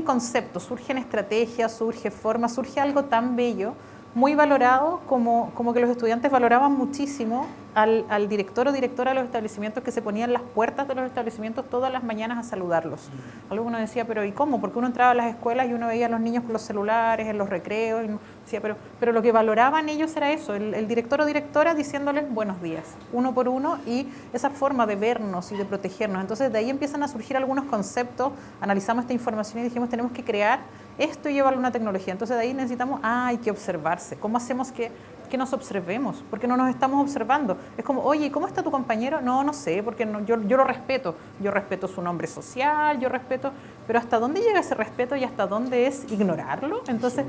conceptos, surgen estrategias, surge formas, surge algo tan bello, muy valorado, como que los estudiantes valoraban muchísimo al director o directora de los establecimientos, que se ponían en las puertas de los establecimientos todas las mañanas a saludarlos. Algo uno decía, pero ¿y cómo? Porque uno entraba a las escuelas y uno veía a los niños con los celulares, en los recreos, y uno decía, pero lo que valoraban ellos era eso, el director o directora diciéndoles buenos días, uno por uno, y esa forma de vernos y de protegernos. Entonces de ahí empiezan a surgir algunos conceptos, analizamos esta información y dijimos, tenemos que crear esto y llevarlo a una tecnología. Entonces de ahí necesitamos, hay que observarse. ¿Cómo hacemos que nos observemos? Porque no nos estamos observando. Es como, oye, ¿cómo está tu compañero? No sé, porque yo lo respeto. Yo respeto su nombre social, yo respeto, pero ¿hasta dónde llega ese respeto y hasta dónde es ignorarlo? Entonces,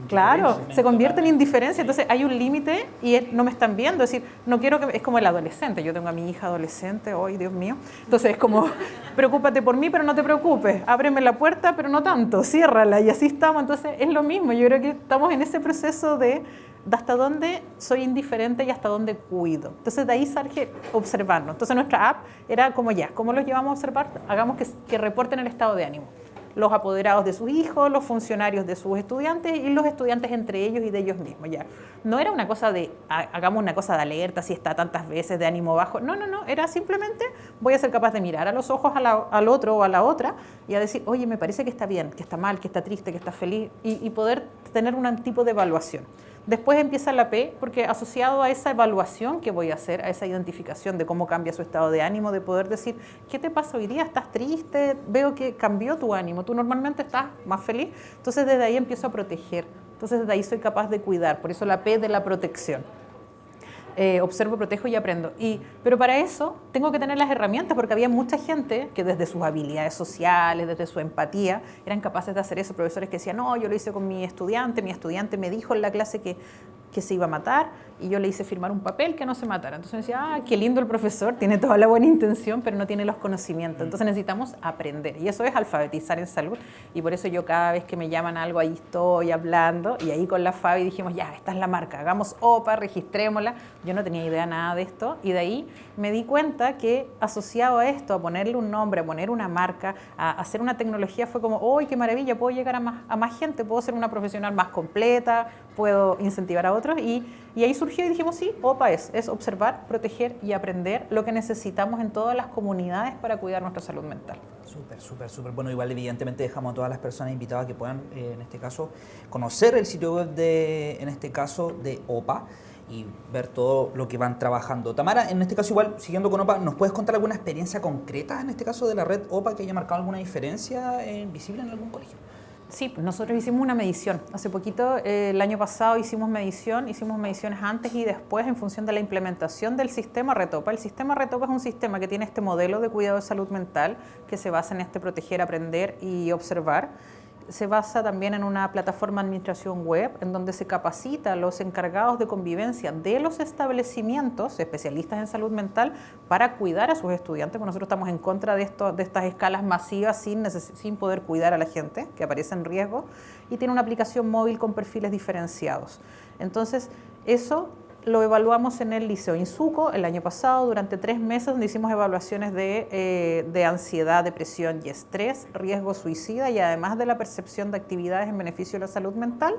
claro, se convierte en indiferencia. Entonces hay un límite y no me están viendo. Es decir, no quiero que... Es como el adolescente. Yo tengo a mi hija adolescente, hoy, Dios mío. Entonces es como, preocúpate por mí, pero no te preocupes. Ábreme la puerta, pero no tanto. Ciérrala. Y así estamos. Entonces es lo mismo. Yo creo que estamos en ese proceso de hasta dónde soy indiferente y hasta dónde cuido. Entonces de ahí surge observarnos. Entonces nuestra app era como ya, ¿cómo los llevamos a observar? Hagamos que reporten el estado de ánimo. Los apoderados de sus hijos, los funcionarios de sus estudiantes y los estudiantes entre ellos y de ellos mismos. Ya. No era una cosa de, hagamos una cosa de alerta si está tantas veces de ánimo bajo. No, era simplemente voy a ser capaz de mirar a los ojos al otro o a la otra y a decir, oye, me parece que está bien, que está mal, que está triste, que está feliz y poder tener un tipo de evaluación. Después empieza la P, porque asociado a esa evaluación que voy a hacer, a esa identificación de cómo cambia su estado de ánimo, de poder decir, ¿qué te pasa hoy día? ¿Estás triste? Veo que cambió tu ánimo, tú normalmente estás más feliz. Entonces desde ahí empiezo a proteger, entonces desde ahí soy capaz de cuidar, por eso la P de la protección. Observo, protejo y aprendo. Pero para eso tengo que tener las herramientas, porque había mucha gente que desde sus habilidades sociales, desde su empatía, eran capaces de hacer eso. Profesores que decían, no, yo lo hice con mi estudiante me dijo en la clase que se iba a matar y yo le hice firmar un papel que no se matara. Entonces decía, qué lindo el profesor, tiene toda la buena intención, pero no tiene los conocimientos. Entonces necesitamos aprender y eso es alfabetizar en salud. Y por eso yo cada vez que me llaman a algo, ahí estoy hablando y ahí con la Fabi dijimos, ya, esta es la marca, hagamos OPA, registrémosla. Yo no tenía idea nada de esto y de ahí me di cuenta que asociado a esto, a ponerle un nombre, a poner una marca, a hacer una tecnología, fue como, ¡oh, qué maravilla! Puedo llegar a más gente, puedo ser una profesional más completa, puedo incentivar a otros y ahí surgió y dijimos, sí, OPA es observar, proteger y aprender lo que necesitamos en todas las comunidades para cuidar nuestra salud mental. Súper. Bueno, igual evidentemente dejamos a todas las personas invitadas que puedan, en este caso, conocer el sitio web de OPA y ver todo lo que van trabajando. Tamara, en este caso igual, siguiendo con OPA, ¿nos puedes contar alguna experiencia concreta, en este caso de la red OPA, que haya marcado alguna diferencia visible en algún colegio? Sí, nosotros hicimos una medición. Hace poquito, el año pasado hicimos mediciones antes y después en función de la implementación del sistema Red OPA. El sistema Red OPA es un sistema que tiene este modelo de cuidado de salud mental que se basa en este proteger, aprender y observar. Se basa también en una plataforma de administración web en donde se capacita a los encargados de convivencia de los establecimientos, especialistas en salud mental, para cuidar a sus estudiantes, porque nosotros estamos en contra de estas escalas masivas sin poder cuidar a la gente que aparece en riesgo, y tiene una aplicación móvil con perfiles diferenciados. Entonces, eso lo evaluamos en el Liceo Insuco el año pasado durante 3 meses, donde hicimos evaluaciones de ansiedad, depresión y estrés, riesgo suicida y además de la percepción de actividades en beneficio de la salud mental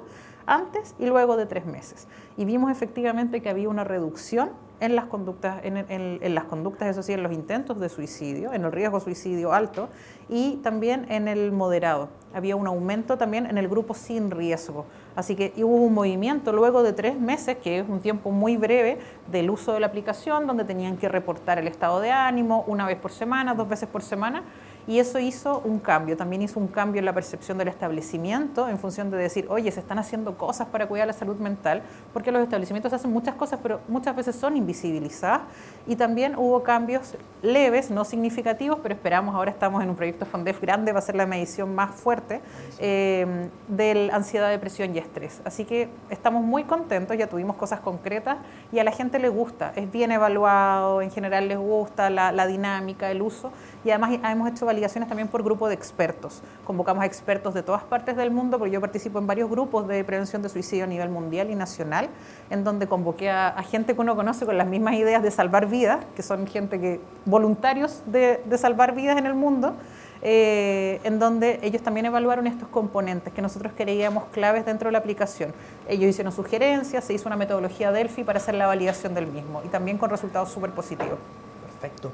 antes y luego de 3 meses. Y vimos efectivamente que había una reducción en las conductas, en las conductas, eso sí, en los intentos de suicidio, en el riesgo suicidio alto y también en el moderado. Había un aumento también en el grupo sin riesgo. Así que hubo un movimiento luego de 3 meses, que es un tiempo muy breve, del uso de la aplicación, donde tenían que reportar el estado de ánimo 1 vez por semana, 2 veces por semana, Y eso hizo un cambio, también hizo un cambio en la percepción del establecimiento en función de decir, oye, se están haciendo cosas para cuidar la salud mental, porque los establecimientos hacen muchas cosas, pero muchas veces son invisibilizadas. Y también hubo cambios leves, no significativos, pero esperamos, ahora estamos en un proyecto FONDEF grande, va a ser la medición más fuerte de ansiedad, depresión y estrés. Así que estamos muy contentos, ya tuvimos cosas concretas y a la gente le gusta, es bien evaluado, en general les gusta la dinámica, el uso, y además hemos hecho validaciones también por grupo de expertos. Convocamos a expertos de todas partes del mundo, porque yo participo en varios grupos de prevención de suicidio a nivel mundial y nacional, en donde convoqué a gente que uno conoce con las mismas ideas de salvar vidas, que son gente voluntarios de salvar vidas en el mundo, en donde ellos también evaluaron estos componentes que nosotros creíamos claves dentro de la aplicación. Ellos hicieron sugerencias, se hizo una metodología Delphi para hacer la validación del mismo, y también con resultados súper positivos. Perfecto.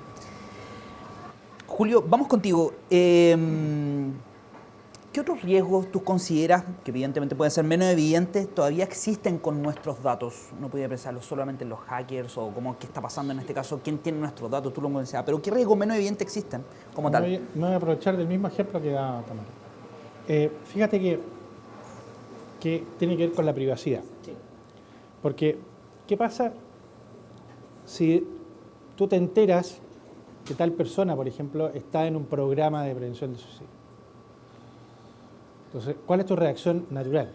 Julio, vamos contigo. ¿Qué otros riesgos tú consideras, que evidentemente pueden ser menos evidentes, todavía existen con nuestros datos? No podía pensarlo solamente en los hackers o cómo qué está pasando en este caso, quién tiene nuestros datos, tú lo mencionabas, pero ¿qué riesgos menos evidentes existen como tal? Me voy a aprovechar del mismo ejemplo que da Tamara. Fíjate que tiene que ver con la privacidad. Sí. Porque, ¿qué pasa si tú te enteras que tal persona, por ejemplo, está en un programa de prevención de suicidio? Entonces, ¿cuál es tu reacción natural?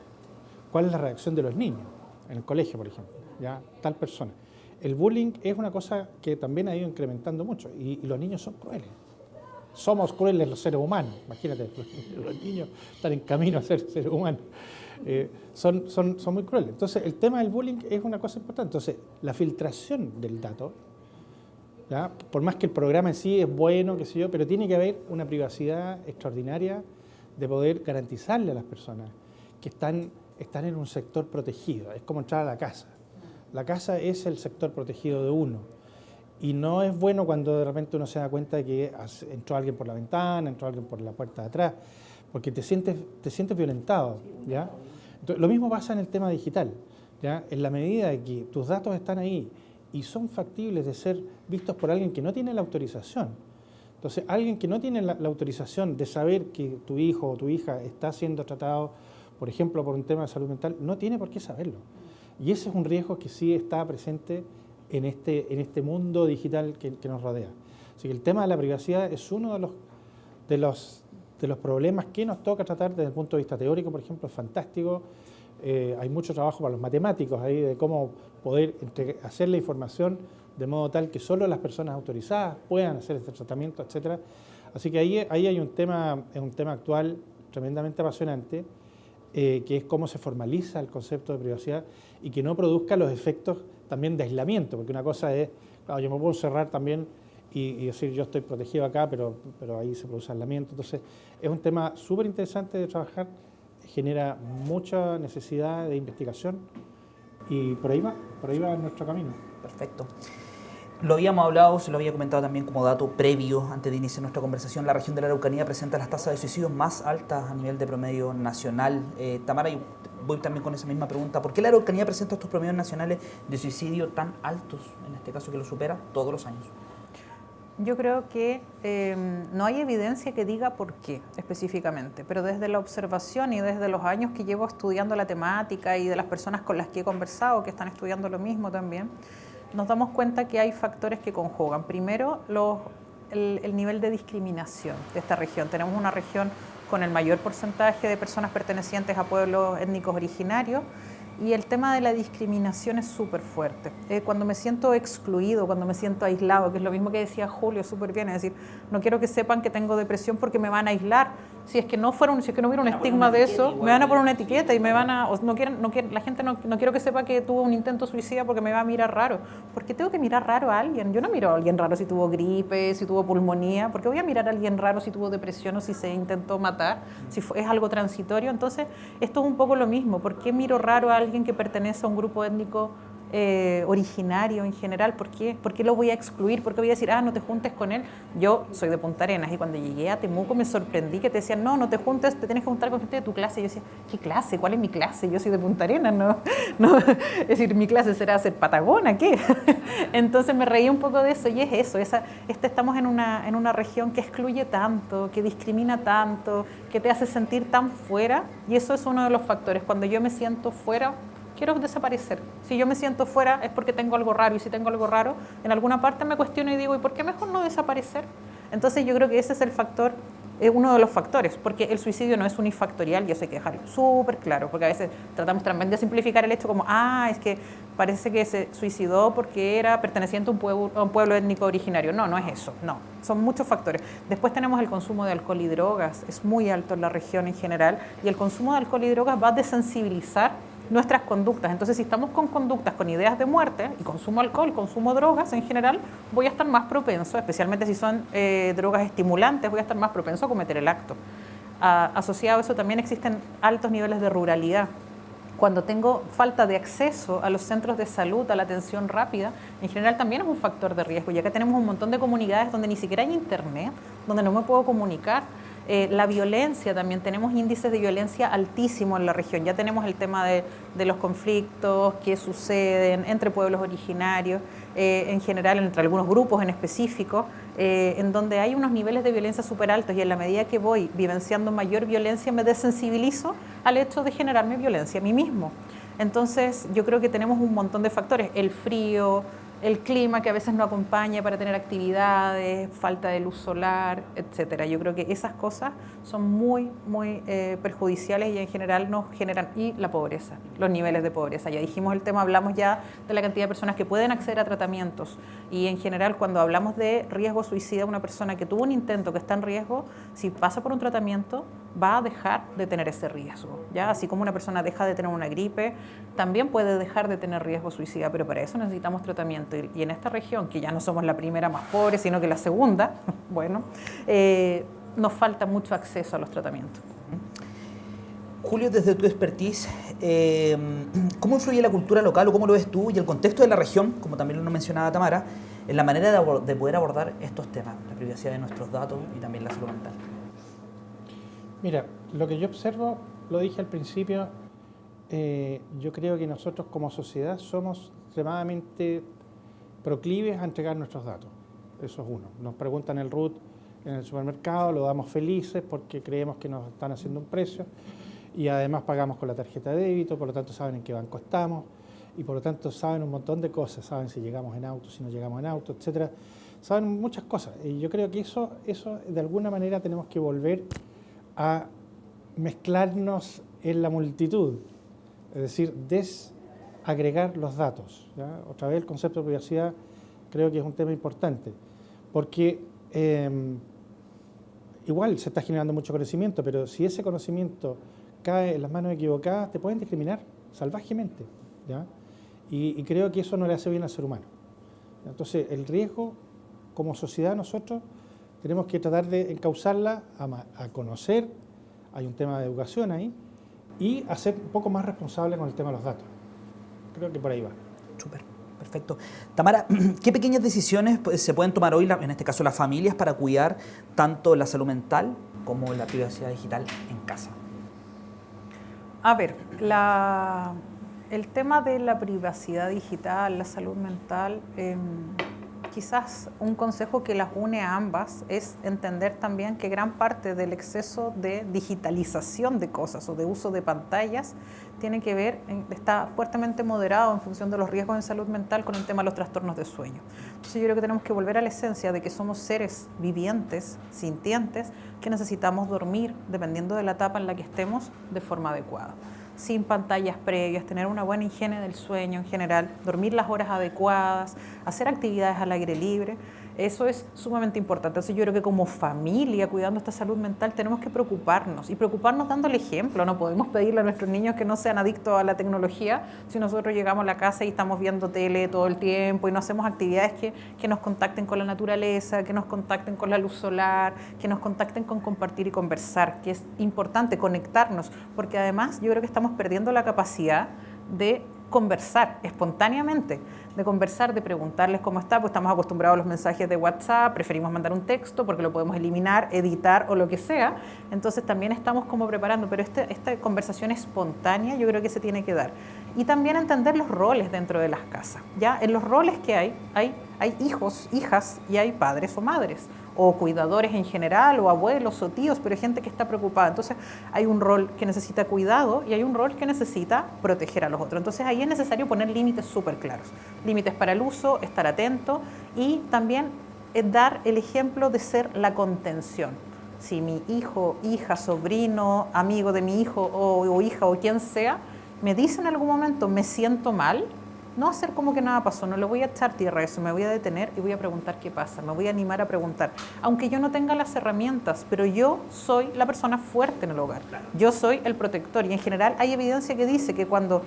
¿Cuál es la reacción de los niños en el colegio, por ejemplo? ¿Ya? Tal persona. El bullying es una cosa que también ha ido incrementando mucho y los niños son crueles. Somos crueles los seres humanos, imagínate, los niños están en camino a ser seres humanos. Son muy crueles. Entonces, el tema del bullying es una cosa importante. Entonces, la filtración del dato, ¿ya? Por más que el programa en sí es bueno, qué sé yo, pero tiene que haber una privacidad extraordinaria de poder garantizarle a las personas que están en un sector protegido. Es como entrar a la casa. La casa es el sector protegido de uno. Y no es bueno cuando de repente uno se da cuenta de que entró alguien por la ventana, entró alguien por la puerta de atrás, porque te sientes violentado, ¿ya? Entonces, lo mismo pasa en el tema digital, ¿ya? En la medida de que tus datos están ahí y son factibles de ser vistos por alguien que no tiene la autorización. Entonces, alguien que no tiene la autorización de saber que tu hijo o tu hija está siendo tratado, por ejemplo, por un tema de salud mental, no tiene por qué saberlo. Y ese es un riesgo que sí está presente en este mundo digital que nos rodea. Así que el tema de la privacidad es uno de los problemas que nos toca tratar desde el punto de vista teórico, por ejemplo, es fantástico. Hay mucho trabajo para los matemáticos ahí de cómo poder hacer la información de modo tal que solo las personas autorizadas puedan hacer este tratamiento, etc. Así que ahí hay un tema actual tremendamente apasionante, que es cómo se formaliza el concepto de privacidad y que no produzca los efectos también de aislamiento, porque una cosa es, claro, yo me puedo encerrar también y decir yo estoy protegido acá, pero ahí se produce aislamiento. Entonces, es un tema súper interesante de trabajar, genera mucha necesidad de investigación y por ahí va nuestro camino. Perfecto. Lo habíamos hablado, se lo había comentado también como dato previo antes de iniciar nuestra conversación. La región de la Araucanía presenta las tasas de suicidio más altas a nivel de promedio nacional. Tamara, y voy también con esa misma pregunta. ¿Por qué la Araucanía presenta estos promedios nacionales de suicidio tan altos, en este caso que lo supera todos los años? Yo creo que no hay evidencia que diga por qué específicamente, pero desde la observación y desde los años que llevo estudiando la temática y de las personas con las que he conversado, que están estudiando lo mismo también, nos damos cuenta que hay factores que conjugan. Primero, el nivel de discriminación de esta región. Tenemos una región con el mayor porcentaje de personas pertenecientes a pueblos étnicos originarios, y el tema de la discriminación es súper fuerte. Cuando me siento excluido, cuando me siento aislado, que es lo mismo que decía Julio súper bien, es decir, no quiero que sepan que tengo depresión porque me van a aislar. Si es que no hubiera un estigma de eso, me van a poner una etiqueta y me van a... la gente no quiero que sepa que tuvo un intento suicida porque me va a mirar raro. ¿Por qué tengo que mirar raro a alguien? Yo no miro a alguien raro si tuvo gripe, si tuvo pulmonía. ¿Por qué voy a mirar a alguien raro si tuvo depresión o si se intentó matar? Si es algo transitorio. Entonces, esto es un poco lo mismo. ¿Por qué miro raro a alguien que pertenece a un grupo étnico originario en general. ¿Por qué? ¿Por qué lo voy a excluir? ¿Por qué voy a decir, no te juntes con él? Yo soy de Punta Arenas y cuando llegué a Temuco me sorprendí que te decían, no te juntes, te tienes que juntar con gente de tu clase. Y yo decía, ¿qué clase? ¿Cuál es mi clase? Yo soy de Punta Arenas, no. Es decir, mi clase será ser Patagona, ¿qué? Entonces me reí un poco de eso y es eso, estamos en una región que excluye tanto, que discrimina tanto, que te hace sentir tan fuera, y eso es uno de los factores. Cuando yo me siento fuera, quiero desaparecer. Si yo me siento fuera es porque tengo algo raro, y si tengo algo raro, en alguna parte me cuestiono y digo, ¿y por qué mejor no desaparecer? Entonces yo creo que ese es el factor, uno de los factores, porque el suicidio no es unifactorial, y eso hay que dejarlo súper claro, porque a veces tratamos también de simplificar el hecho como, es que parece que se suicidó porque era perteneciente a un pueblo étnico originario. No es eso, no, son muchos factores. Después tenemos el consumo de alcohol y drogas, es muy alto en la región en general, y el consumo de alcohol y drogas va a desensibilizar nuestras conductas. Entonces, si estamos con conductas con ideas de muerte y consumo alcohol, consumo drogas en general, voy a estar más propenso, especialmente si son drogas estimulantes, voy a estar más propenso a cometer el acto. Asociado a eso también existen altos niveles de ruralidad. Cuando tengo falta de acceso a los centros de salud, a la atención rápida, en general también es un factor de riesgo, ya que tenemos un montón de comunidades donde ni siquiera hay internet, donde no me puedo comunicar. La violencia también, tenemos índices de violencia altísimos en la región. Ya tenemos el tema de los conflictos que suceden entre pueblos originarios, en general entre algunos grupos en específico, en donde hay unos niveles de violencia súper altos, y en la medida que voy vivenciando mayor violencia me desensibilizo al hecho de generarme violencia a mí mismo. Entonces yo creo que tenemos un montón de factores, el frío, el clima que a veces no acompaña para tener actividades, falta de luz solar, etcétera. Yo creo que esas cosas son muy perjudiciales y en general nos generan, y la pobreza, los niveles de pobreza. Ya dijimos el tema, hablamos ya de la cantidad de personas que pueden acceder a tratamientos, y en general cuando hablamos de riesgo suicida, una persona que tuvo un intento, que está en riesgo, si pasa por un tratamiento, va a dejar de tener ese riesgo, ¿ya? Así como una persona deja de tener una gripe, también puede dejar de tener riesgo suicida, pero para eso necesitamos tratamiento. Y en esta región, que ya no somos la primera más pobre, sino que la segunda, nos falta mucho acceso a los tratamientos. Julio, desde tu expertise, ¿cómo influye la cultura local, o cómo lo ves tú, y el contexto de la región, como también lo mencionaba Tamara, en la manera de poder abordar estos temas, la privacidad de nuestros datos y también la salud mental? Mira, lo que yo observo, lo dije al principio, yo creo que nosotros como sociedad somos extremadamente proclives a entregar nuestros datos. Eso es uno. Nos preguntan el RUT en el supermercado, lo damos felices porque creemos que nos están haciendo un precio, y además pagamos con la tarjeta de débito, por lo tanto saben en qué banco estamos, y por lo tanto saben un montón de cosas, saben si llegamos en auto, si no llegamos en auto, etcétera. Saben muchas cosas, y yo creo que eso de alguna manera tenemos que volver a mezclarnos en la multitud, es decir, desagregar los datos, ¿ya? Otra vez el concepto de privacidad creo que es un tema importante, porque igual se está generando mucho conocimiento, pero si ese conocimiento cae en las manos equivocadas, te pueden discriminar salvajemente, ¿ya? Y creo que eso no le hace bien al ser humano. Entonces, el riesgo, como sociedad, nosotros tenemos que tratar de encauzarla a conocer, hay un tema de educación ahí, y a ser un poco más responsable con el tema de los datos. Creo que por ahí va. Súper, perfecto. Tamara, ¿qué pequeñas decisiones se pueden tomar hoy, en este caso las familias, para cuidar tanto la salud mental como la privacidad digital en casa? A ver, el tema de la privacidad digital, la salud mental, quizás un consejo que las une a ambas es entender también que gran parte del exceso de digitalización de cosas o de uso de pantallas tiene que ver, está fuertemente moderado en función de los riesgos en salud mental con el tema de los trastornos de sueño. Entonces yo creo que tenemos que volver a la esencia de que somos seres vivientes, sintientes, que necesitamos dormir, dependiendo de la etapa en la que estemos, de forma adecuada. Sin pantallas previas, tener una buena higiene del sueño en general, dormir las horas adecuadas, hacer actividades al aire libre, eso es sumamente importante. Entonces yo creo que como familia, cuidando esta salud mental, tenemos que preocuparnos, y preocuparnos dando el ejemplo. No podemos pedirle a nuestros niños que no sean adictos a la tecnología si nosotros llegamos a la casa y estamos viendo tele todo el tiempo y no hacemos actividades que nos contacten con la naturaleza, que nos contacten con la luz solar, que nos contacten con compartir y conversar, que es importante conectarnos, porque además yo creo que estamos perdiendo la capacidad de conversar espontáneamente, de conversar, de preguntarles cómo está, pues estamos acostumbrados a los mensajes de WhatsApp, preferimos mandar un texto porque lo podemos eliminar, editar o lo que sea, entonces también estamos como preparando, pero esta conversación espontánea yo creo que se tiene que dar. Y también entender los roles dentro de las casas, ¿ya? En los roles que hay hijos, hijas y hay padres o madres, o cuidadores en general, o abuelos o tíos, pero hay gente que está preocupada. Entonces hay un rol que necesita cuidado y hay un rol que necesita proteger a los otros. Entonces ahí es necesario poner límites súper claros. Límites para el uso, estar atento y también dar el ejemplo de ser la contención. Si mi hijo, hija, sobrino, amigo de mi hijo o hija o quien sea, me dice en algún momento me siento mal, no hacer como que nada pasó, no le voy a echar tierra a eso, me voy a detener y voy a preguntar qué pasa, me voy a animar a preguntar. Aunque yo no tenga las herramientas, pero yo soy la persona fuerte en el hogar, yo soy el protector y en general hay evidencia que dice que cuando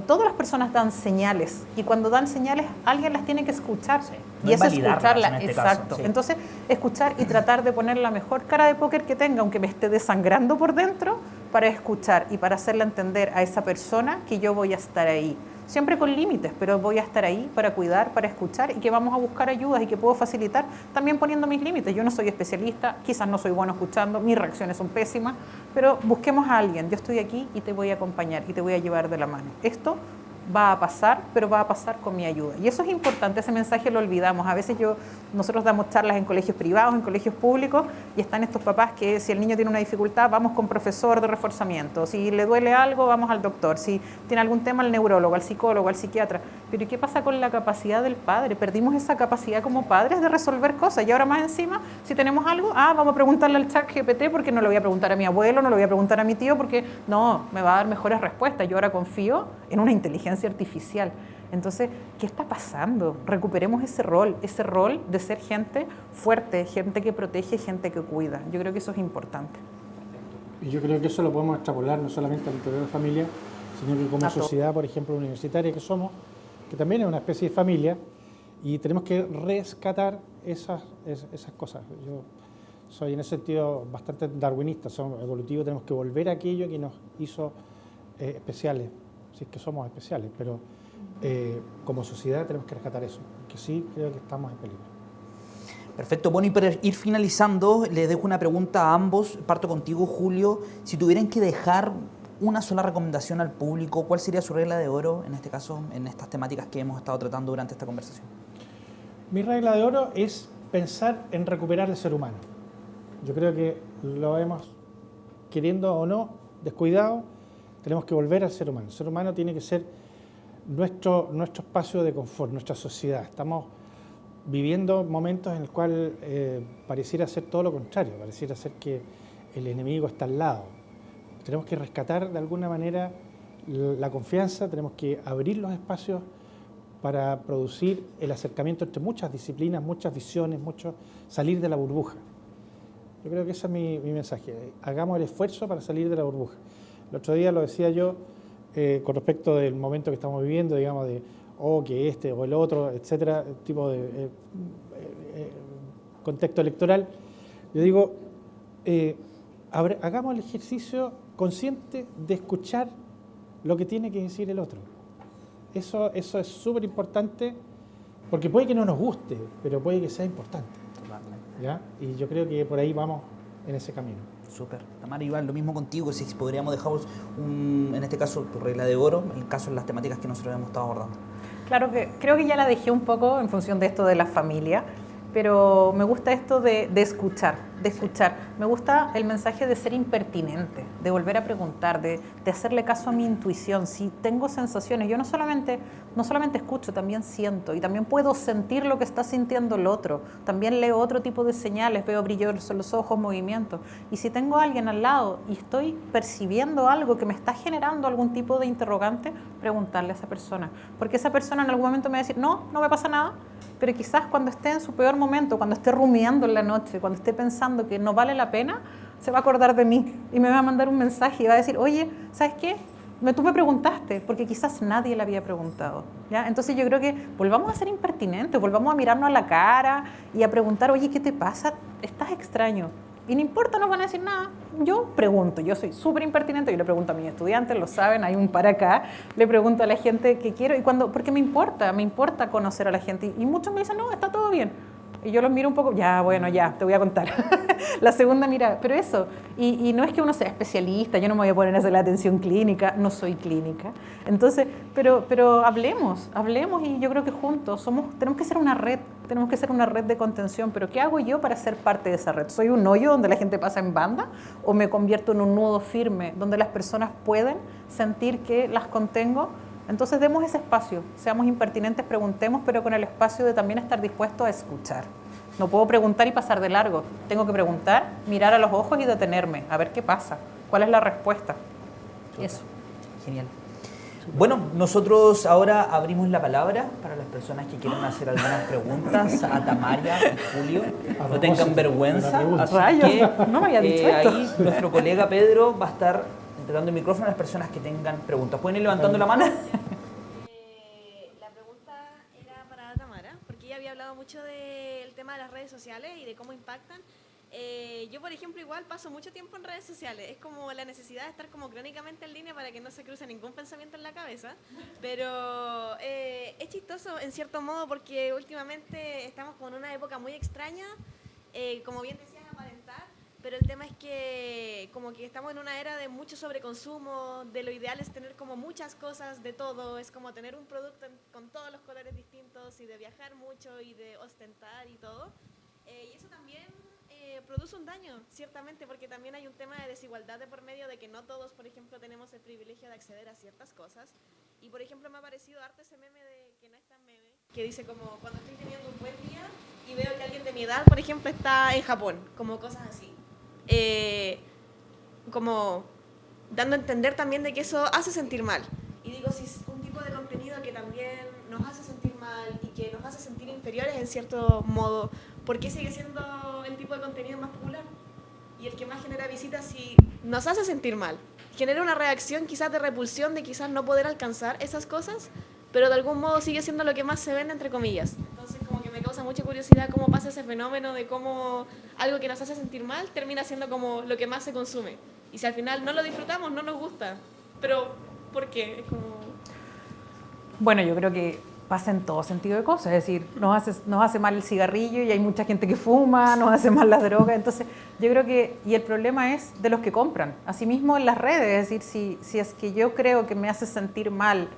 todas las personas dan señales y cuando dan señales alguien las tiene que escuchar no y es escucharla, escucharla, exacto. Caso, sí. Entonces escuchar y tratar de poner la mejor cara de póker que tenga, aunque me esté desangrando por dentro, para escuchar y para hacerle entender a esa persona que yo voy a estar ahí. Siempre con límites, pero voy a estar ahí para cuidar, para escuchar y que vamos a buscar ayudas y que puedo facilitar también poniendo mis límites. Yo no soy especialista, quizás no soy bueno escuchando, mis reacciones son pésimas, pero busquemos a alguien. Yo estoy aquí y te voy a acompañar y te voy a llevar de la mano. Esto va a pasar, pero va a pasar con mi ayuda. Y eso es importante, ese mensaje lo olvidamos. A veces nosotros damos charlas en colegios privados, en colegios públicos, y están estos papás que si el niño tiene una dificultad, vamos con profesor de reforzamiento. Si le duele algo, vamos al doctor. Si tiene algún tema, al neurólogo, al psicólogo, al psiquiatra. Pero ¿y qué pasa con la capacidad del padre? Perdimos esa capacidad como padres de resolver cosas. Y ahora más encima, si tenemos algo, vamos a preguntarle al chat GPT porque no le voy a preguntar a mi abuelo, no le voy a preguntar a mi tío porque no, me va a dar mejores respuestas. Yo ahora confío en una inteligencia artificial. Entonces, ¿qué está pasando? Recuperemos ese rol de ser gente fuerte, gente que protege, gente que cuida. Yo creo que eso es importante. Y yo creo que eso lo podemos extrapolar no solamente al interior de la familia, sino que como sociedad, por ejemplo, universitaria que somos, que también es una especie de familia, y tenemos que rescatar esas cosas. Yo soy en ese sentido bastante darwinista, somos evolutivos, tenemos que volver a aquello que nos hizo especiales, si es que somos especiales, pero como sociedad tenemos que rescatar eso, que sí creo que estamos en peligro. Perfecto, bueno, y para ir finalizando, les dejo una pregunta a ambos, parto contigo, Julio. Si tuvieran que dejar una sola recomendación al público, ¿cuál sería su regla de oro, en este caso, en estas temáticas que hemos estado tratando durante esta conversación? Mi regla de oro es pensar en recuperar el ser humano. Yo creo que lo hemos, queriendo o no, descuidado. Tenemos que volver al ser humano. El ser humano tiene que ser nuestro espacio de confort, nuestra sociedad. Estamos viviendo momentos en los cuales pareciera ser todo lo contrario, pareciera ser que el enemigo está al lado. Tenemos que rescatar de alguna manera la confianza, tenemos que abrir los espacios para producir el acercamiento entre muchas disciplinas, muchas visiones, salir de la burbuja. Yo creo que ese es mi mensaje. Hagamos el esfuerzo para salir de la burbuja. El otro día lo decía yo con respecto del momento que estamos viviendo, digamos, de que este o el otro, etcétera, tipo de contexto electoral. Yo digo, hagamos el ejercicio consciente de escuchar lo que tiene que decir el otro. Eso es súper importante, porque puede que no nos guste, pero puede que sea importante. ¿Ya? Y yo creo que por ahí vamos en ese camino. Súper. Tamara, Iván, lo mismo contigo, si podríamos dejar en este caso tu regla de oro, en el caso de las temáticas que nosotros hemos estado abordando. Claro que creo que ya la dejé un poco en función de esto de la familia, pero me gusta esto de escuchar. Me gusta el mensaje de ser impertinente, de volver a preguntar, de hacerle caso a mi intuición. Si tengo sensaciones, yo no solamente escucho, también siento y también puedo sentir lo que está sintiendo el otro. También leo otro tipo de señales, veo brillos en los ojos, movimientos. Y si tengo a alguien al lado y estoy percibiendo algo que me está generando algún tipo de interrogante, preguntarle a esa persona. Porque esa persona en algún momento me va a decir, no me pasa nada, pero quizás cuando esté en su peor momento, cuando esté rumiando en la noche, cuando esté pensando que no vale la pena, se va a acordar de mí y me va a mandar un mensaje y va a decir, oye, ¿sabes qué? Tú me preguntaste, porque quizás nadie le había preguntado, ¿ya? Entonces yo creo que volvamos a ser impertinentes, volvamos a mirarnos a la cara y a preguntar, oye, ¿qué te pasa? Estás extraño. Y no importa, no van a decir nada. Yo pregunto, yo soy súper impertinente, yo le pregunto a mis estudiantes, lo saben, hay un para acá, le pregunto a la gente que quiero, porque me importa conocer a la gente. Y muchos me dicen, no, está todo bien. Y yo los miro un poco, ya, bueno, ya, te voy a contar. La segunda mirada, pero eso, y no es que uno sea especialista, yo no me voy a poner a hacer la atención clínica, no soy clínica. Entonces, pero hablemos, y yo creo que juntos tenemos que ser una red de contención, pero ¿qué hago yo para ser parte de esa red? ¿Soy un hoyo donde la gente pasa en banda o me convierto en un nudo firme donde las personas pueden sentir que las contengo? Entonces demos ese espacio, seamos impertinentes, preguntemos, pero con el espacio de también estar dispuestos a escuchar. No puedo preguntar y pasar de largo. Tengo que preguntar, mirar a los ojos y detenerme, a ver qué pasa, cuál es la respuesta. Eso. Genial. Bueno, nosotros ahora abrimos la palabra para las personas que quieran hacer algunas preguntas a Tamaria y Julio. No tengan vergüenza. Así que, no me había dicho esto. Ahí nuestro colega Pedro va a estar dando el micrófono a las personas que tengan preguntas. ¿Pueden ir levantando la mano? La pregunta era para Tamara, porque ella había hablado mucho del tema de las redes sociales y de cómo impactan. Yo, por ejemplo, igual paso mucho tiempo en redes sociales. Es como la necesidad de estar como crónicamente en línea para que no se cruce ningún pensamiento en la cabeza. Pero es chistoso en cierto modo porque últimamente estamos como en una época muy extraña, como bien decías, aparentar. Pero el tema es que como que estamos en una era de mucho sobreconsumo, de lo ideal es tener como muchas cosas de todo, es como tener un producto con todos los colores distintos y de viajar mucho y de ostentar y todo. Y eso también produce un daño, ciertamente, porque también hay un tema de desigualdad de por medio de que no todos, por ejemplo, tenemos el privilegio de acceder a ciertas cosas. Y, por ejemplo, me ha parecido harto ese meme de que no es tan meme, que dice como cuando estoy teniendo un buen día y veo que alguien de mi edad, por ejemplo, está en Japón, como cosas así. Como dando a entender también de que eso hace sentir mal. Y digo, si es un tipo de contenido que también nos hace sentir mal y que nos hace sentir inferiores en cierto modo, ¿por qué sigue siendo el tipo de contenido más popular? Y el que más genera visitas si nos hace sentir mal. Genera una reacción quizás de repulsión, de quizás no poder alcanzar esas cosas, pero de algún modo sigue siendo lo que más se vende, entre comillas. Entonces, como que me causa mucha curiosidad cómo pasa ese fenómeno de cómo algo que nos hace sentir mal termina siendo como lo que más se consume. Y si al final no lo disfrutamos, no nos gusta. Pero, ¿por qué? Es como... Bueno, yo creo que pasa en todo sentido de cosas. Es decir, nos hace mal el cigarrillo y hay mucha gente que fuma, nos hace mal las drogas. Entonces, yo creo que... Y el problema es de los que compran. Asimismo, en las redes. Es decir, si es que yo creo que me hace sentir mal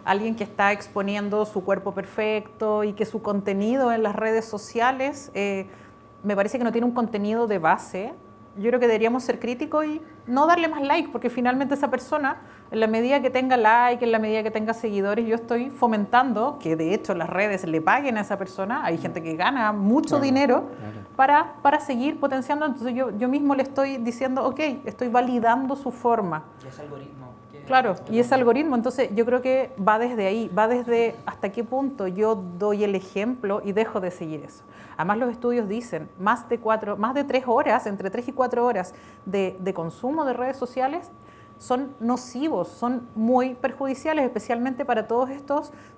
alguien que está exponiendo su cuerpo perfecto y que su contenido en las redes sociales me parece que no tiene un contenido de base, yo creo que deberíamos ser críticos y no darle más like, porque finalmente esa persona, en la medida que tenga like, en la medida que tenga seguidores, yo estoy fomentando que de hecho las redes le paguen a esa persona. Hay gente que gana mucho dinero para seguir potenciando. Entonces yo mismo le estoy diciendo, ok, estoy validando su forma. Y ese algoritmo. Claro, y ese algoritmo, entonces yo creo que va desde ahí, va desde hasta qué punto yo doy el ejemplo y dejo de seguir eso. Además los estudios dicen más de 3 horas, entre 3 y 4 horas de consumo de redes sociales son nocivos, son muy perjudiciales, especialmente para todos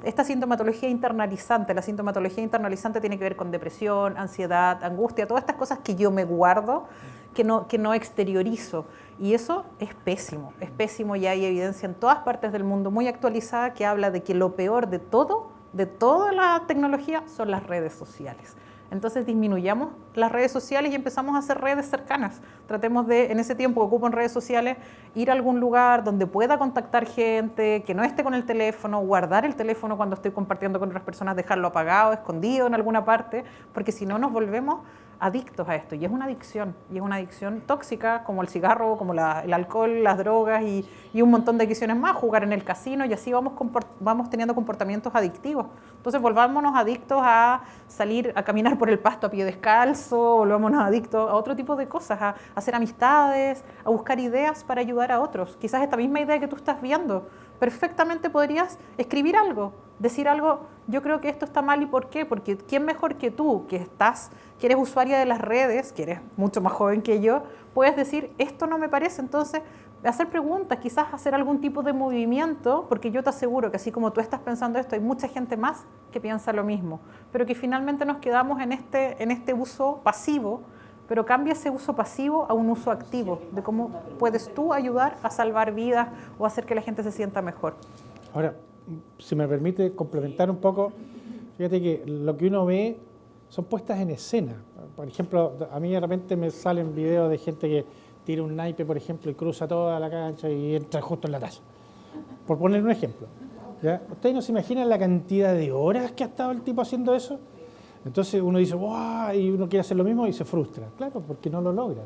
esta sintomatología internalizante. La sintomatología internalizante tiene que ver con depresión, ansiedad, angustia, todas estas cosas que yo me guardo, que no exteriorizo. Y eso es pésimo y hay evidencia en todas partes del mundo muy actualizada que habla de que lo peor de toda la tecnología son las redes sociales. Entonces disminuyamos las redes sociales y empezamos a hacer redes cercanas. Tratemos de, en ese tiempo que ocupo en redes sociales, ir a algún lugar donde pueda contactar gente, que no esté con el teléfono, guardar el teléfono cuando estoy compartiendo con otras personas, dejarlo apagado, escondido en alguna parte, porque si no nos volvemos adictos a esto. Y es una adicción tóxica, como el cigarro, como el alcohol, las drogas y un montón de adicciones más, jugar en el casino, y así vamos teniendo comportamientos adictivos. Entonces volvámonos adictos a salir a caminar por el pasto a pie descalzo, volvámonos adictos a otro tipo de cosas, a hacer amistades, a buscar ideas para ayudar a otros. Quizás esta misma idea que tú estás viendo, perfectamente podrías escribir algo, decir algo, yo creo que esto está mal. ¿Y por qué? Porque ¿quién mejor que tú, que eres usuaria de las redes, que eres mucho más joven que yo, puedes decir, esto no me parece? Entonces, hacer preguntas, quizás hacer algún tipo de movimiento, porque yo te aseguro que así como tú estás pensando esto, hay mucha gente más que piensa lo mismo, pero que finalmente nos quedamos en este uso pasivo pero cambia ese uso pasivo a un uso activo, de cómo puedes tú ayudar a salvar vidas o hacer que la gente se sienta mejor. Ahora, si me permite complementar un poco, fíjate que lo que uno ve son puestas en escena. Por ejemplo, a mí de repente me salen videos de gente que tira un naipe, por ejemplo, y cruza toda la cancha y entra justo en la taza. Por poner un ejemplo. ¿Ya? ¿Ustedes no se imaginan la cantidad de horas que ha estado el tipo haciendo eso? Entonces uno dice, ¡wow! Y uno quiere hacer lo mismo y se frustra. Claro, porque no lo logra.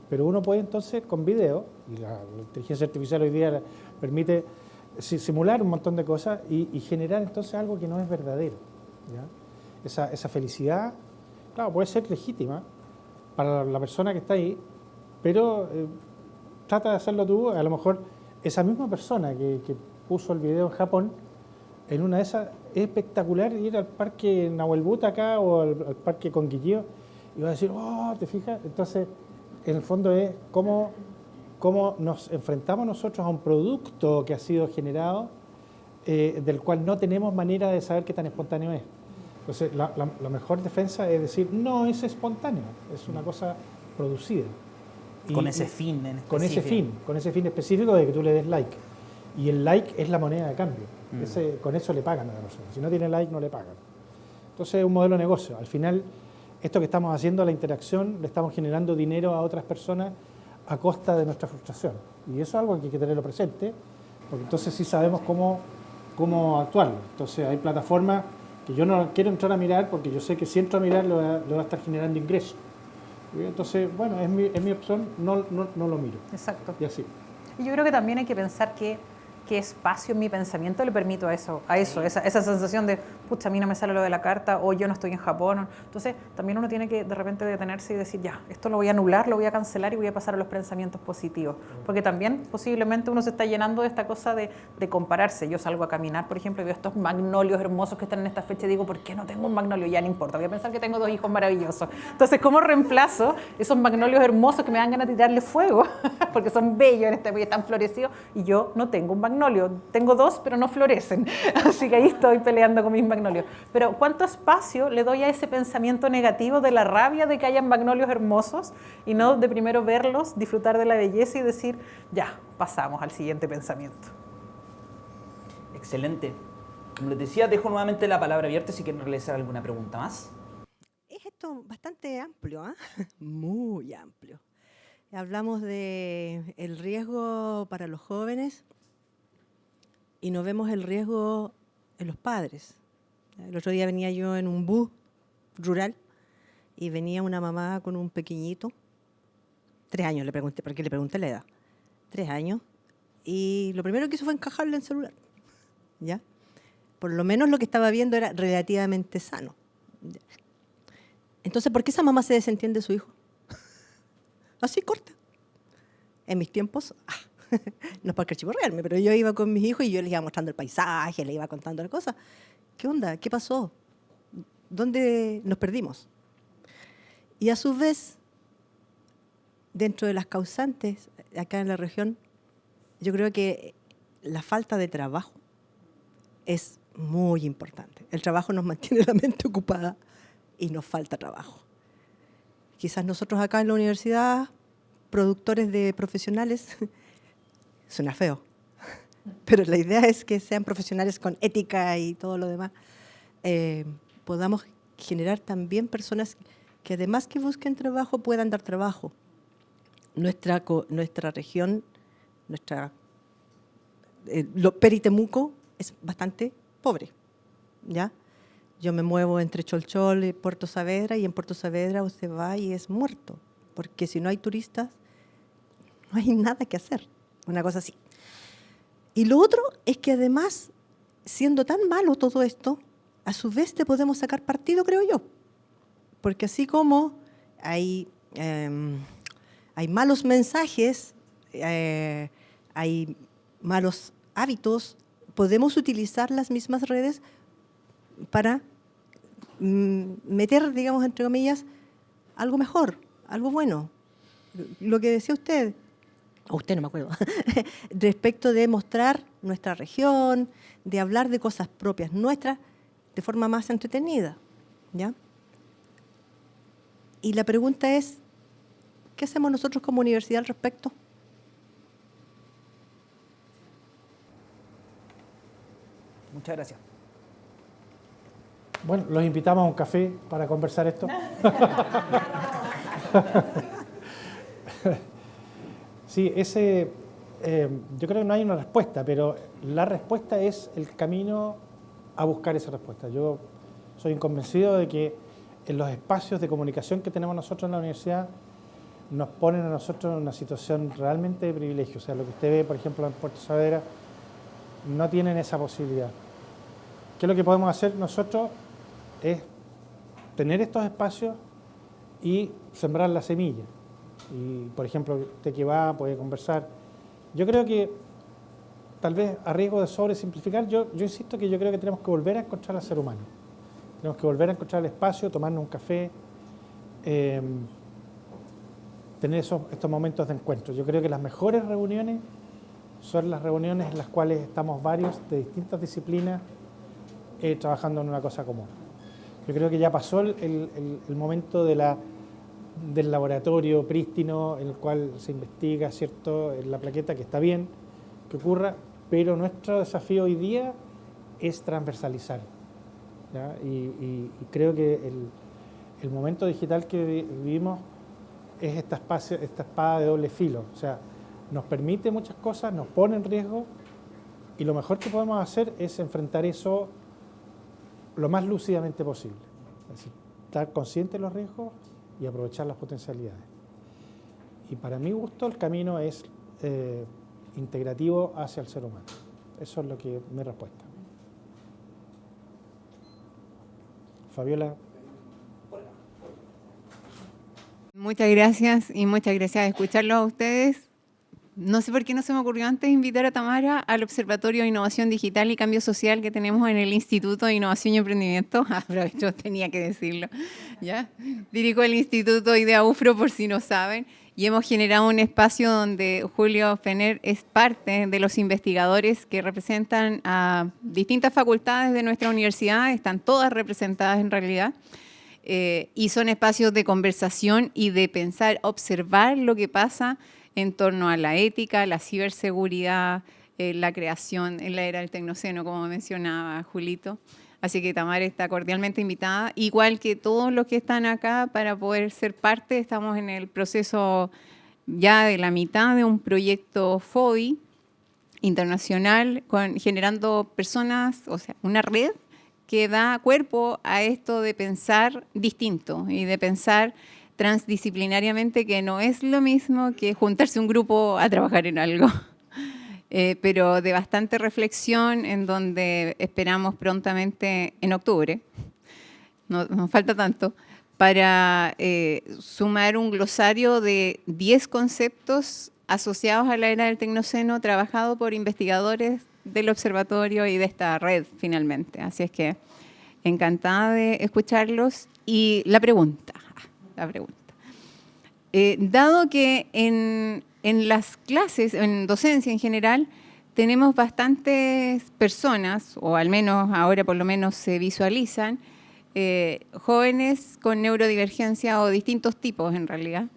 Pero uno puede entonces, con video, y la inteligencia artificial hoy día permite simular un montón de cosas y generar entonces algo que no es verdadero. ¿Ya? Esa felicidad, claro, puede ser legítima para la persona que está ahí, pero trata de hacerlo tú. A lo mejor esa misma persona que puso el video en Japón, en una de esas es espectacular ir al parque Nahuelbuta acá o al parque Conquillío y va a decir, oh, ¿te fijas? Entonces, en el fondo es cómo nos enfrentamos nosotros a un producto que ha sido generado del cual no tenemos manera de saber qué tan espontáneo es. Entonces, la mejor defensa es decir, no es espontáneo, es una cosa producida. Con ese fin en específico. Con ese fin específico de que tú le des like. Y el like es la moneda de cambio. Con eso le pagan a la persona. Si no tiene like, no le pagan. Entonces es un modelo de negocio. Al final, esto que estamos haciendo, la interacción, le estamos generando dinero a otras personas a costa de nuestra frustración. Y eso es algo que hay que tenerlo presente, porque entonces sí sabemos cómo actuarlo. Entonces hay plataformas que yo no quiero entrar a mirar, porque yo sé que si entro a mirar, le va a estar generando ingresos. Entonces, bueno, es mi opción, no lo miro. Exacto. Y así. Y yo creo que también hay que pensar qué espacio en mi pensamiento le permito a eso, esa sensación de, pucha, a mí no me sale lo de la carta, o yo no estoy en Japón. Entonces, también uno tiene que de repente detenerse y decir, ya, esto lo voy a anular, lo voy a cancelar y voy a pasar a los pensamientos positivos. Porque también, posiblemente, uno se está llenando de esta cosa de compararse. Yo salgo a caminar, por ejemplo, y veo estos magnolios hermosos que están en esta fecha y digo, ¿por qué no tengo un magnolio? Ya no importa, voy a pensar que tengo 2 hijos maravillosos. Entonces, ¿cómo reemplazo esos magnolios hermosos que me dan ganas de tirarle fuego? Porque son bellos en este país, están florecidos, y yo no tengo un magnolio. Tengo 2, pero no florecen. Así que ahí estoy peleando con mis magnolios. Pero ¿cuánto espacio le doy a ese pensamiento negativo de la rabia de que hayan magnolios hermosos y no de primero verlos, disfrutar de la belleza y decir, ya, pasamos al siguiente pensamiento? Excelente. Como les decía, dejo nuevamente la palabra abierta si quieren realizar alguna pregunta más. Es esto bastante amplio, ¿eh? Muy amplio. Hablamos de el riesgo para los jóvenes y no vemos el riesgo en los padres. El otro día venía yo en un bus rural y venía una mamá con un pequeñito, 3 años, le pregunté, porque le pregunté la edad, 3 años, y lo primero que hizo fue encajarle en el celular, ¿ya? Por lo menos lo que estaba viendo era relativamente sano. Entonces, ¿por qué esa mamá se desentiende de su hijo? Así, corta. En mis tiempos, no es para chiporrearme, pero yo iba con mis hijos y yo les iba mostrando el paisaje, les iba contando las cosas. ¿Qué onda? ¿Qué pasó? ¿Dónde nos perdimos? Y a su vez, dentro de las causantes, acá en la región, yo creo que la falta de trabajo es muy importante. El trabajo nos mantiene la mente ocupada y nos falta trabajo. Quizás nosotros acá en la universidad, productores de profesionales, suena feo, pero la idea es que sean profesionales con ética y todo lo demás, podamos generar también personas que además que busquen trabajo, puedan dar trabajo. Nuestra región, Peritemuco, es bastante pobre, ¿ya? Yo me muevo entre Cholchol y Puerto Saavedra, y en Puerto Saavedra usted va y es muerto, porque si no hay turistas, no hay nada que hacer, una cosa así. Y lo otro es que además, siendo tan malo todo esto, a su vez le podemos sacar partido, creo yo, porque así como hay malos mensajes, hay malos hábitos, podemos utilizar las mismas redes para meter, digamos, entre comillas, algo mejor, algo bueno. Lo que decía usted, o usted no me acuerdo, respecto de mostrar nuestra región, de hablar de cosas propias nuestras de forma más entretenida, ¿ya? Y la pregunta es, ¿Qué hacemos nosotros como universidad al respecto? Muchas gracias. Bueno, los invitamos a un café para conversar esto. Sí, yo creo que no hay una respuesta, pero la respuesta es el camino a buscar esa respuesta. Yo soy convencido de que en los espacios de comunicación que tenemos nosotros en la universidad nos ponen a nosotros en una situación realmente de privilegio. O sea, lo que usted ve, por ejemplo, en Puerto Saavedra, no tienen esa posibilidad. ¿Qué es lo que podemos hacer nosotros? Es tener estos espacios y sembrar la semilla. Y, por ejemplo, usted que va, puede conversar. Yo creo que, tal vez a riesgo de sobresimplificar, yo insisto que yo creo que tenemos que volver a encontrar al ser humano. Tenemos que volver a encontrar el espacio, tomarnos un café, tener estos momentos de encuentro. Yo creo que las mejores reuniones son las reuniones en las cuales estamos varios de distintas disciplinas trabajando en una cosa común. Yo creo que ya pasó el momento del laboratorio prístino en el cual se investiga, ¿cierto?, en la plaqueta, que está bien que ocurra, pero nuestro desafío hoy día es transversalizar, ¿ya? Y creo que el momento digital que vivimos es esta espada de doble filo. O sea, nos permite muchas cosas, nos pone en riesgo, y lo mejor que podemos hacer es enfrentar eso lo más lúcidamente posible. Es decir, estar consciente de los riesgos y aprovechar las potencialidades. Y para mi gusto el camino es integrativo hacia el ser humano. Eso es lo que mi respuesta. Fabiola. Muchas gracias y muchas gracias de escucharlos a ustedes. No sé por qué no se me ocurrió antes invitar a Tamara al Observatorio de Innovación Digital y Cambio Social que tenemos en el Instituto de Innovación y Emprendimiento. Aprovecho, tenía que decirlo. ¿Ya? Dirijo el Instituto Idea UFRO, por si no saben, y hemos generado un espacio donde Julio Fener es parte de los investigadores que representan a distintas facultades de nuestra universidad, están todas representadas en realidad. Y son espacios de conversación y de pensar, observar lo que pasa en torno a la ética, la ciberseguridad, la creación en la era del Tecnoceno, como mencionaba Julito. Así que Tamara está cordialmente invitada, igual que todos los que están acá para poder ser parte. Estamos en el proceso ya de la mitad de un proyecto FODI internacional, generando personas, o sea, una red que da cuerpo a esto de pensar distinto y de pensar transdisciplinariamente, que no es lo mismo que juntarse un grupo a trabajar en algo, pero de bastante reflexión, en donde esperamos prontamente en octubre, no nos falta tanto, para sumar un glosario de 10 conceptos asociados a la era del Tecnoceno, trabajado por investigadores del observatorio y de esta red finalmente. Así es que encantada de escucharlos. Y la pregunta. Dado que en las clases, en docencia en general, tenemos bastantes personas, o al menos ahora por lo menos se visualizan, jóvenes con neurodivergencia o distintos tipos en realidad,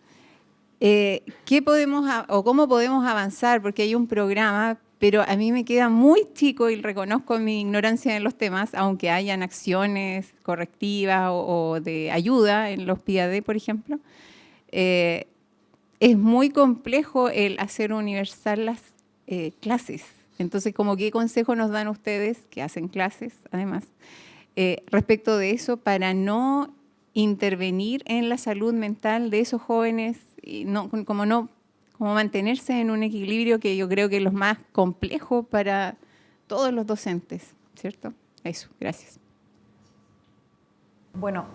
¿qué podemos o cómo podemos avanzar? Porque hay un programa, pero a mí me queda muy chico y reconozco mi ignorancia en los temas, aunque hayan acciones correctivas o de ayuda en los PIAD, por ejemplo. Es muy complejo el hacer universal las clases. Entonces, ¿qué consejo nos dan ustedes, que hacen clases además, respecto de eso para no intervenir en la salud mental de esos jóvenes y como mantenerse en un equilibrio que yo creo que es lo más complejo para todos los docentes, ¿cierto? Eso, gracias. Bueno,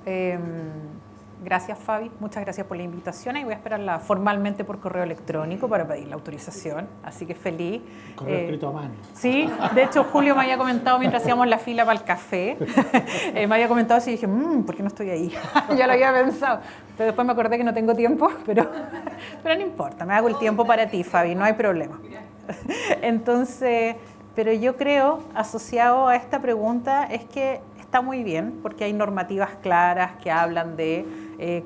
gracias Fabi, muchas gracias por la invitación y voy a esperarla formalmente por correo electrónico para pedir la autorización, así que feliz. Correo escrito a mano. Sí, de hecho Julio me había comentado mientras hacíamos la fila para el café, me había comentado así y dije, ¿por qué no estoy ahí? Ya lo había pensado, pero después me acordé que no tengo tiempo, pero no importa, me hago el tiempo para ti Fabi, no hay problema. Entonces, pero yo creo, asociado a esta pregunta, es que está muy bien, porque hay normativas claras que hablan de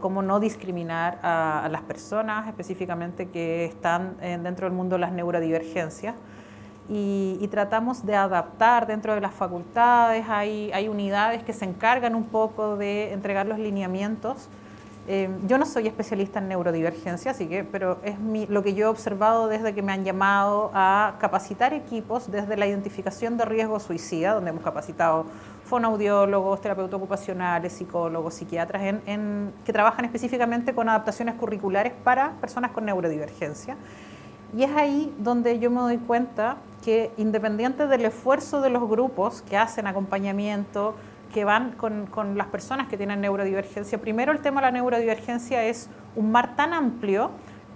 cómo no discriminar a las personas específicamente que están dentro del mundo de las neurodivergencias. Y tratamos de adaptar dentro de las facultades, hay unidades que se encargan un poco de entregar los lineamientos. Yo no soy especialista en neurodivergencia, pero es lo que yo he observado desde que me han llamado a capacitar equipos desde la identificación de riesgo suicida, donde hemos capacitado fonoaudiólogos, terapeutas ocupacionales, psicólogos, psiquiatras, que trabajan específicamente con adaptaciones curriculares para personas con neurodivergencia. Y es ahí donde yo me doy cuenta que, independiente del esfuerzo de los grupos que hacen acompañamiento, que van con las personas que tienen neurodivergencia, primero el tema de la neurodivergencia es un mar tan amplio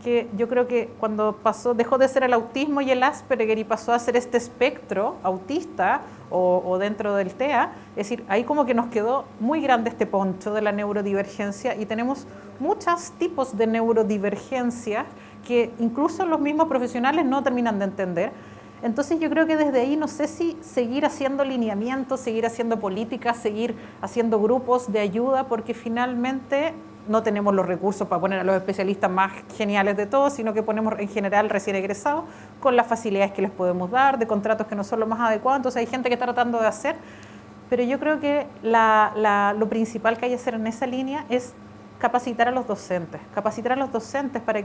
que yo creo que cuando dejó de ser el autismo y el Asperger y pasó a ser este espectro autista o dentro del TEA, es decir, ahí como que nos quedó muy grande este poncho de la neurodivergencia y tenemos muchos tipos de neurodivergencia que incluso los mismos profesionales no terminan de entender. Entonces yo creo que desde ahí no sé si seguir haciendo lineamientos, seguir haciendo políticas, seguir haciendo grupos de ayuda, porque finalmente no tenemos los recursos para poner a los especialistas más geniales de todos, sino que ponemos en general recién egresados con las facilidades que les podemos dar, de contratos que no son los más adecuados. Entonces hay gente que está tratando de hacer, pero yo creo que lo principal que hay que hacer en esa línea es capacitar a los docentes para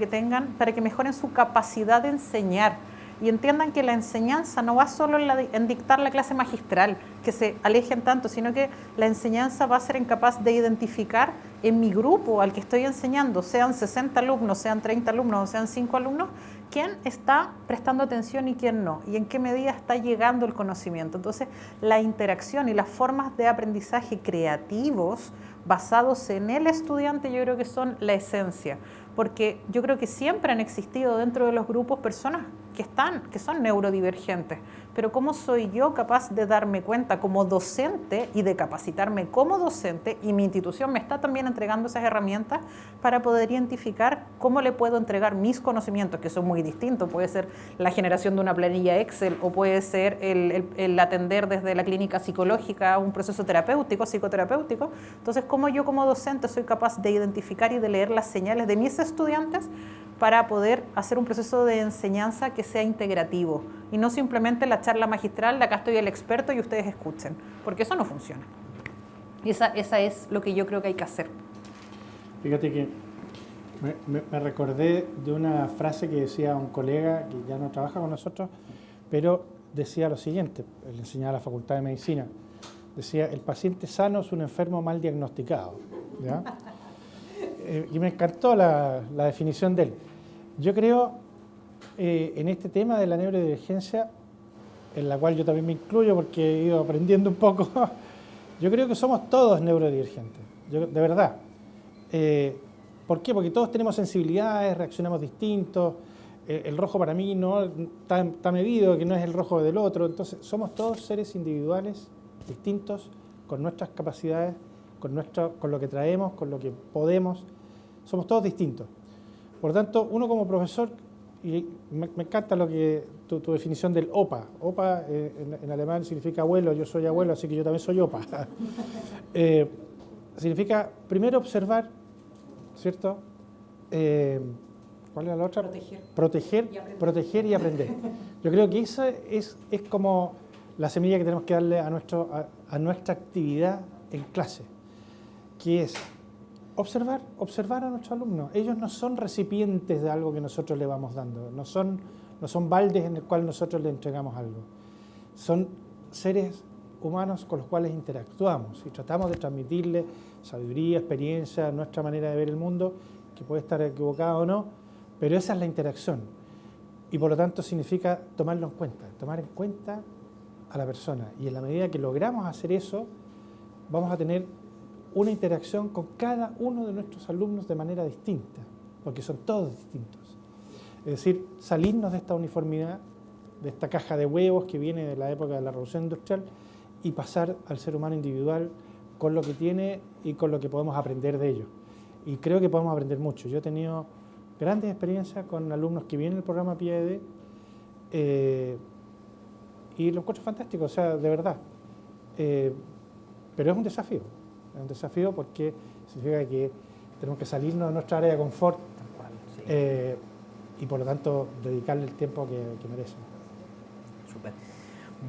que mejoren su capacidad de enseñar y entiendan que la enseñanza no va solo en dictar la clase magistral, que se alejen tanto, sino que la enseñanza va a ser incapaz de identificar en mi grupo al que estoy enseñando, sean 60 alumnos, sean 30 alumnos o sean 5 alumnos, quién está prestando atención y quién no, y en qué medida está llegando el conocimiento. Entonces, la interacción y las formas de aprendizaje creativos basados en el estudiante yo creo que son la esencia, porque yo creo que siempre han existido dentro de los grupos personas que son neurodivergentes, pero ¿cómo soy yo capaz de darme cuenta como docente y de capacitarme como docente? Y mi institución me está también entregando esas herramientas para poder identificar cómo le puedo entregar mis conocimientos, que son muy distintos. Puede ser la generación de una planilla Excel o puede ser el atender desde la clínica psicológica un proceso terapéutico, psicoterapéutico. Entonces, ¿cómo yo como docente soy capaz de identificar y de leer las señales de mis estudiantes para poder hacer un proceso de enseñanza que sea integrativo y no simplemente la charla magistral de acá estoy el experto y ustedes escuchen, porque eso no funciona. Y esa es lo que yo creo que hay que hacer. Fíjate que me recordé de una frase que decía un colega que ya no trabaja con nosotros, pero decía lo siguiente, él enseñaba a la Facultad de Medicina, decía, el paciente sano es un enfermo mal diagnosticado, ¿ya? Y me encantó la definición de él. Yo creo, en este tema de la neurodivergencia, en la cual yo también me incluyo porque he ido aprendiendo un poco, yo creo que somos todos neurodivergentes, de verdad. ¿Por qué? Porque todos tenemos sensibilidades, reaccionamos distintos, el rojo para mí no está medido, que no es el rojo del otro, entonces somos todos seres individuales, distintos, con nuestras capacidades, con lo que traemos, con lo que podemos, somos todos distintos. Por lo tanto, uno como profesor, y me encanta tu definición del OPA. OPA en alemán significa abuelo, yo soy abuelo, así que yo también soy OPA. Significa primero observar, ¿cierto? ¿Cuál era la otra? Proteger y aprender. Yo creo que esa es como la semilla que tenemos que darle a nuestra actividad en clase, que es observar a nuestros alumnos. Ellos no son recipientes de algo que nosotros le vamos dando, no son baldes en el cual nosotros le entregamos algo. Son seres humanos con los cuales interactuamos y tratamos de transmitirles sabiduría, experiencia, nuestra manera de ver el mundo, que puede estar equivocada o no, pero esa es la interacción. Y por lo tanto significa tomar en cuenta a la persona. Y en la medida que logramos hacer eso, vamos a tener una interacción con cada uno de nuestros alumnos de manera distinta, porque son todos distintos. Es decir, salirnos de esta uniformidad, de esta caja de huevos que viene de la época de la Revolución Industrial y pasar al ser humano individual con lo que tiene y con lo que podemos aprender de ellos. Y creo que podemos aprender mucho. Yo he tenido grandes experiencias con alumnos que vienen del programa PIAD y lo encuentro fantástico, o sea, de verdad. Pero es un desafío. Es un desafío porque significa que tenemos que salirnos de nuestra área de confort Sí. y por lo tanto dedicarle el tiempo que merece. Súper.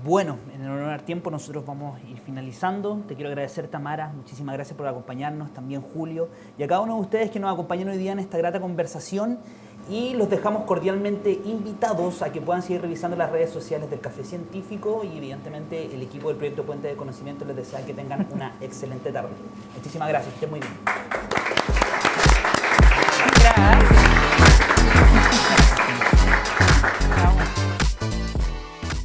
Bueno, en honor al tiempo nosotros vamos a ir finalizando. Te quiero agradecer, Tamara, muchísimas gracias por acompañarnos, también Julio, y a cada uno de ustedes que nos acompañan hoy día en esta grata conversación, y los dejamos cordialmente invitados a que puedan seguir revisando las redes sociales del Café Científico, y evidentemente el equipo del proyecto Puente de Conocimiento les desea que tengan una excelente tarde. Muchísimas gracias, que estén muy bien. Gracias.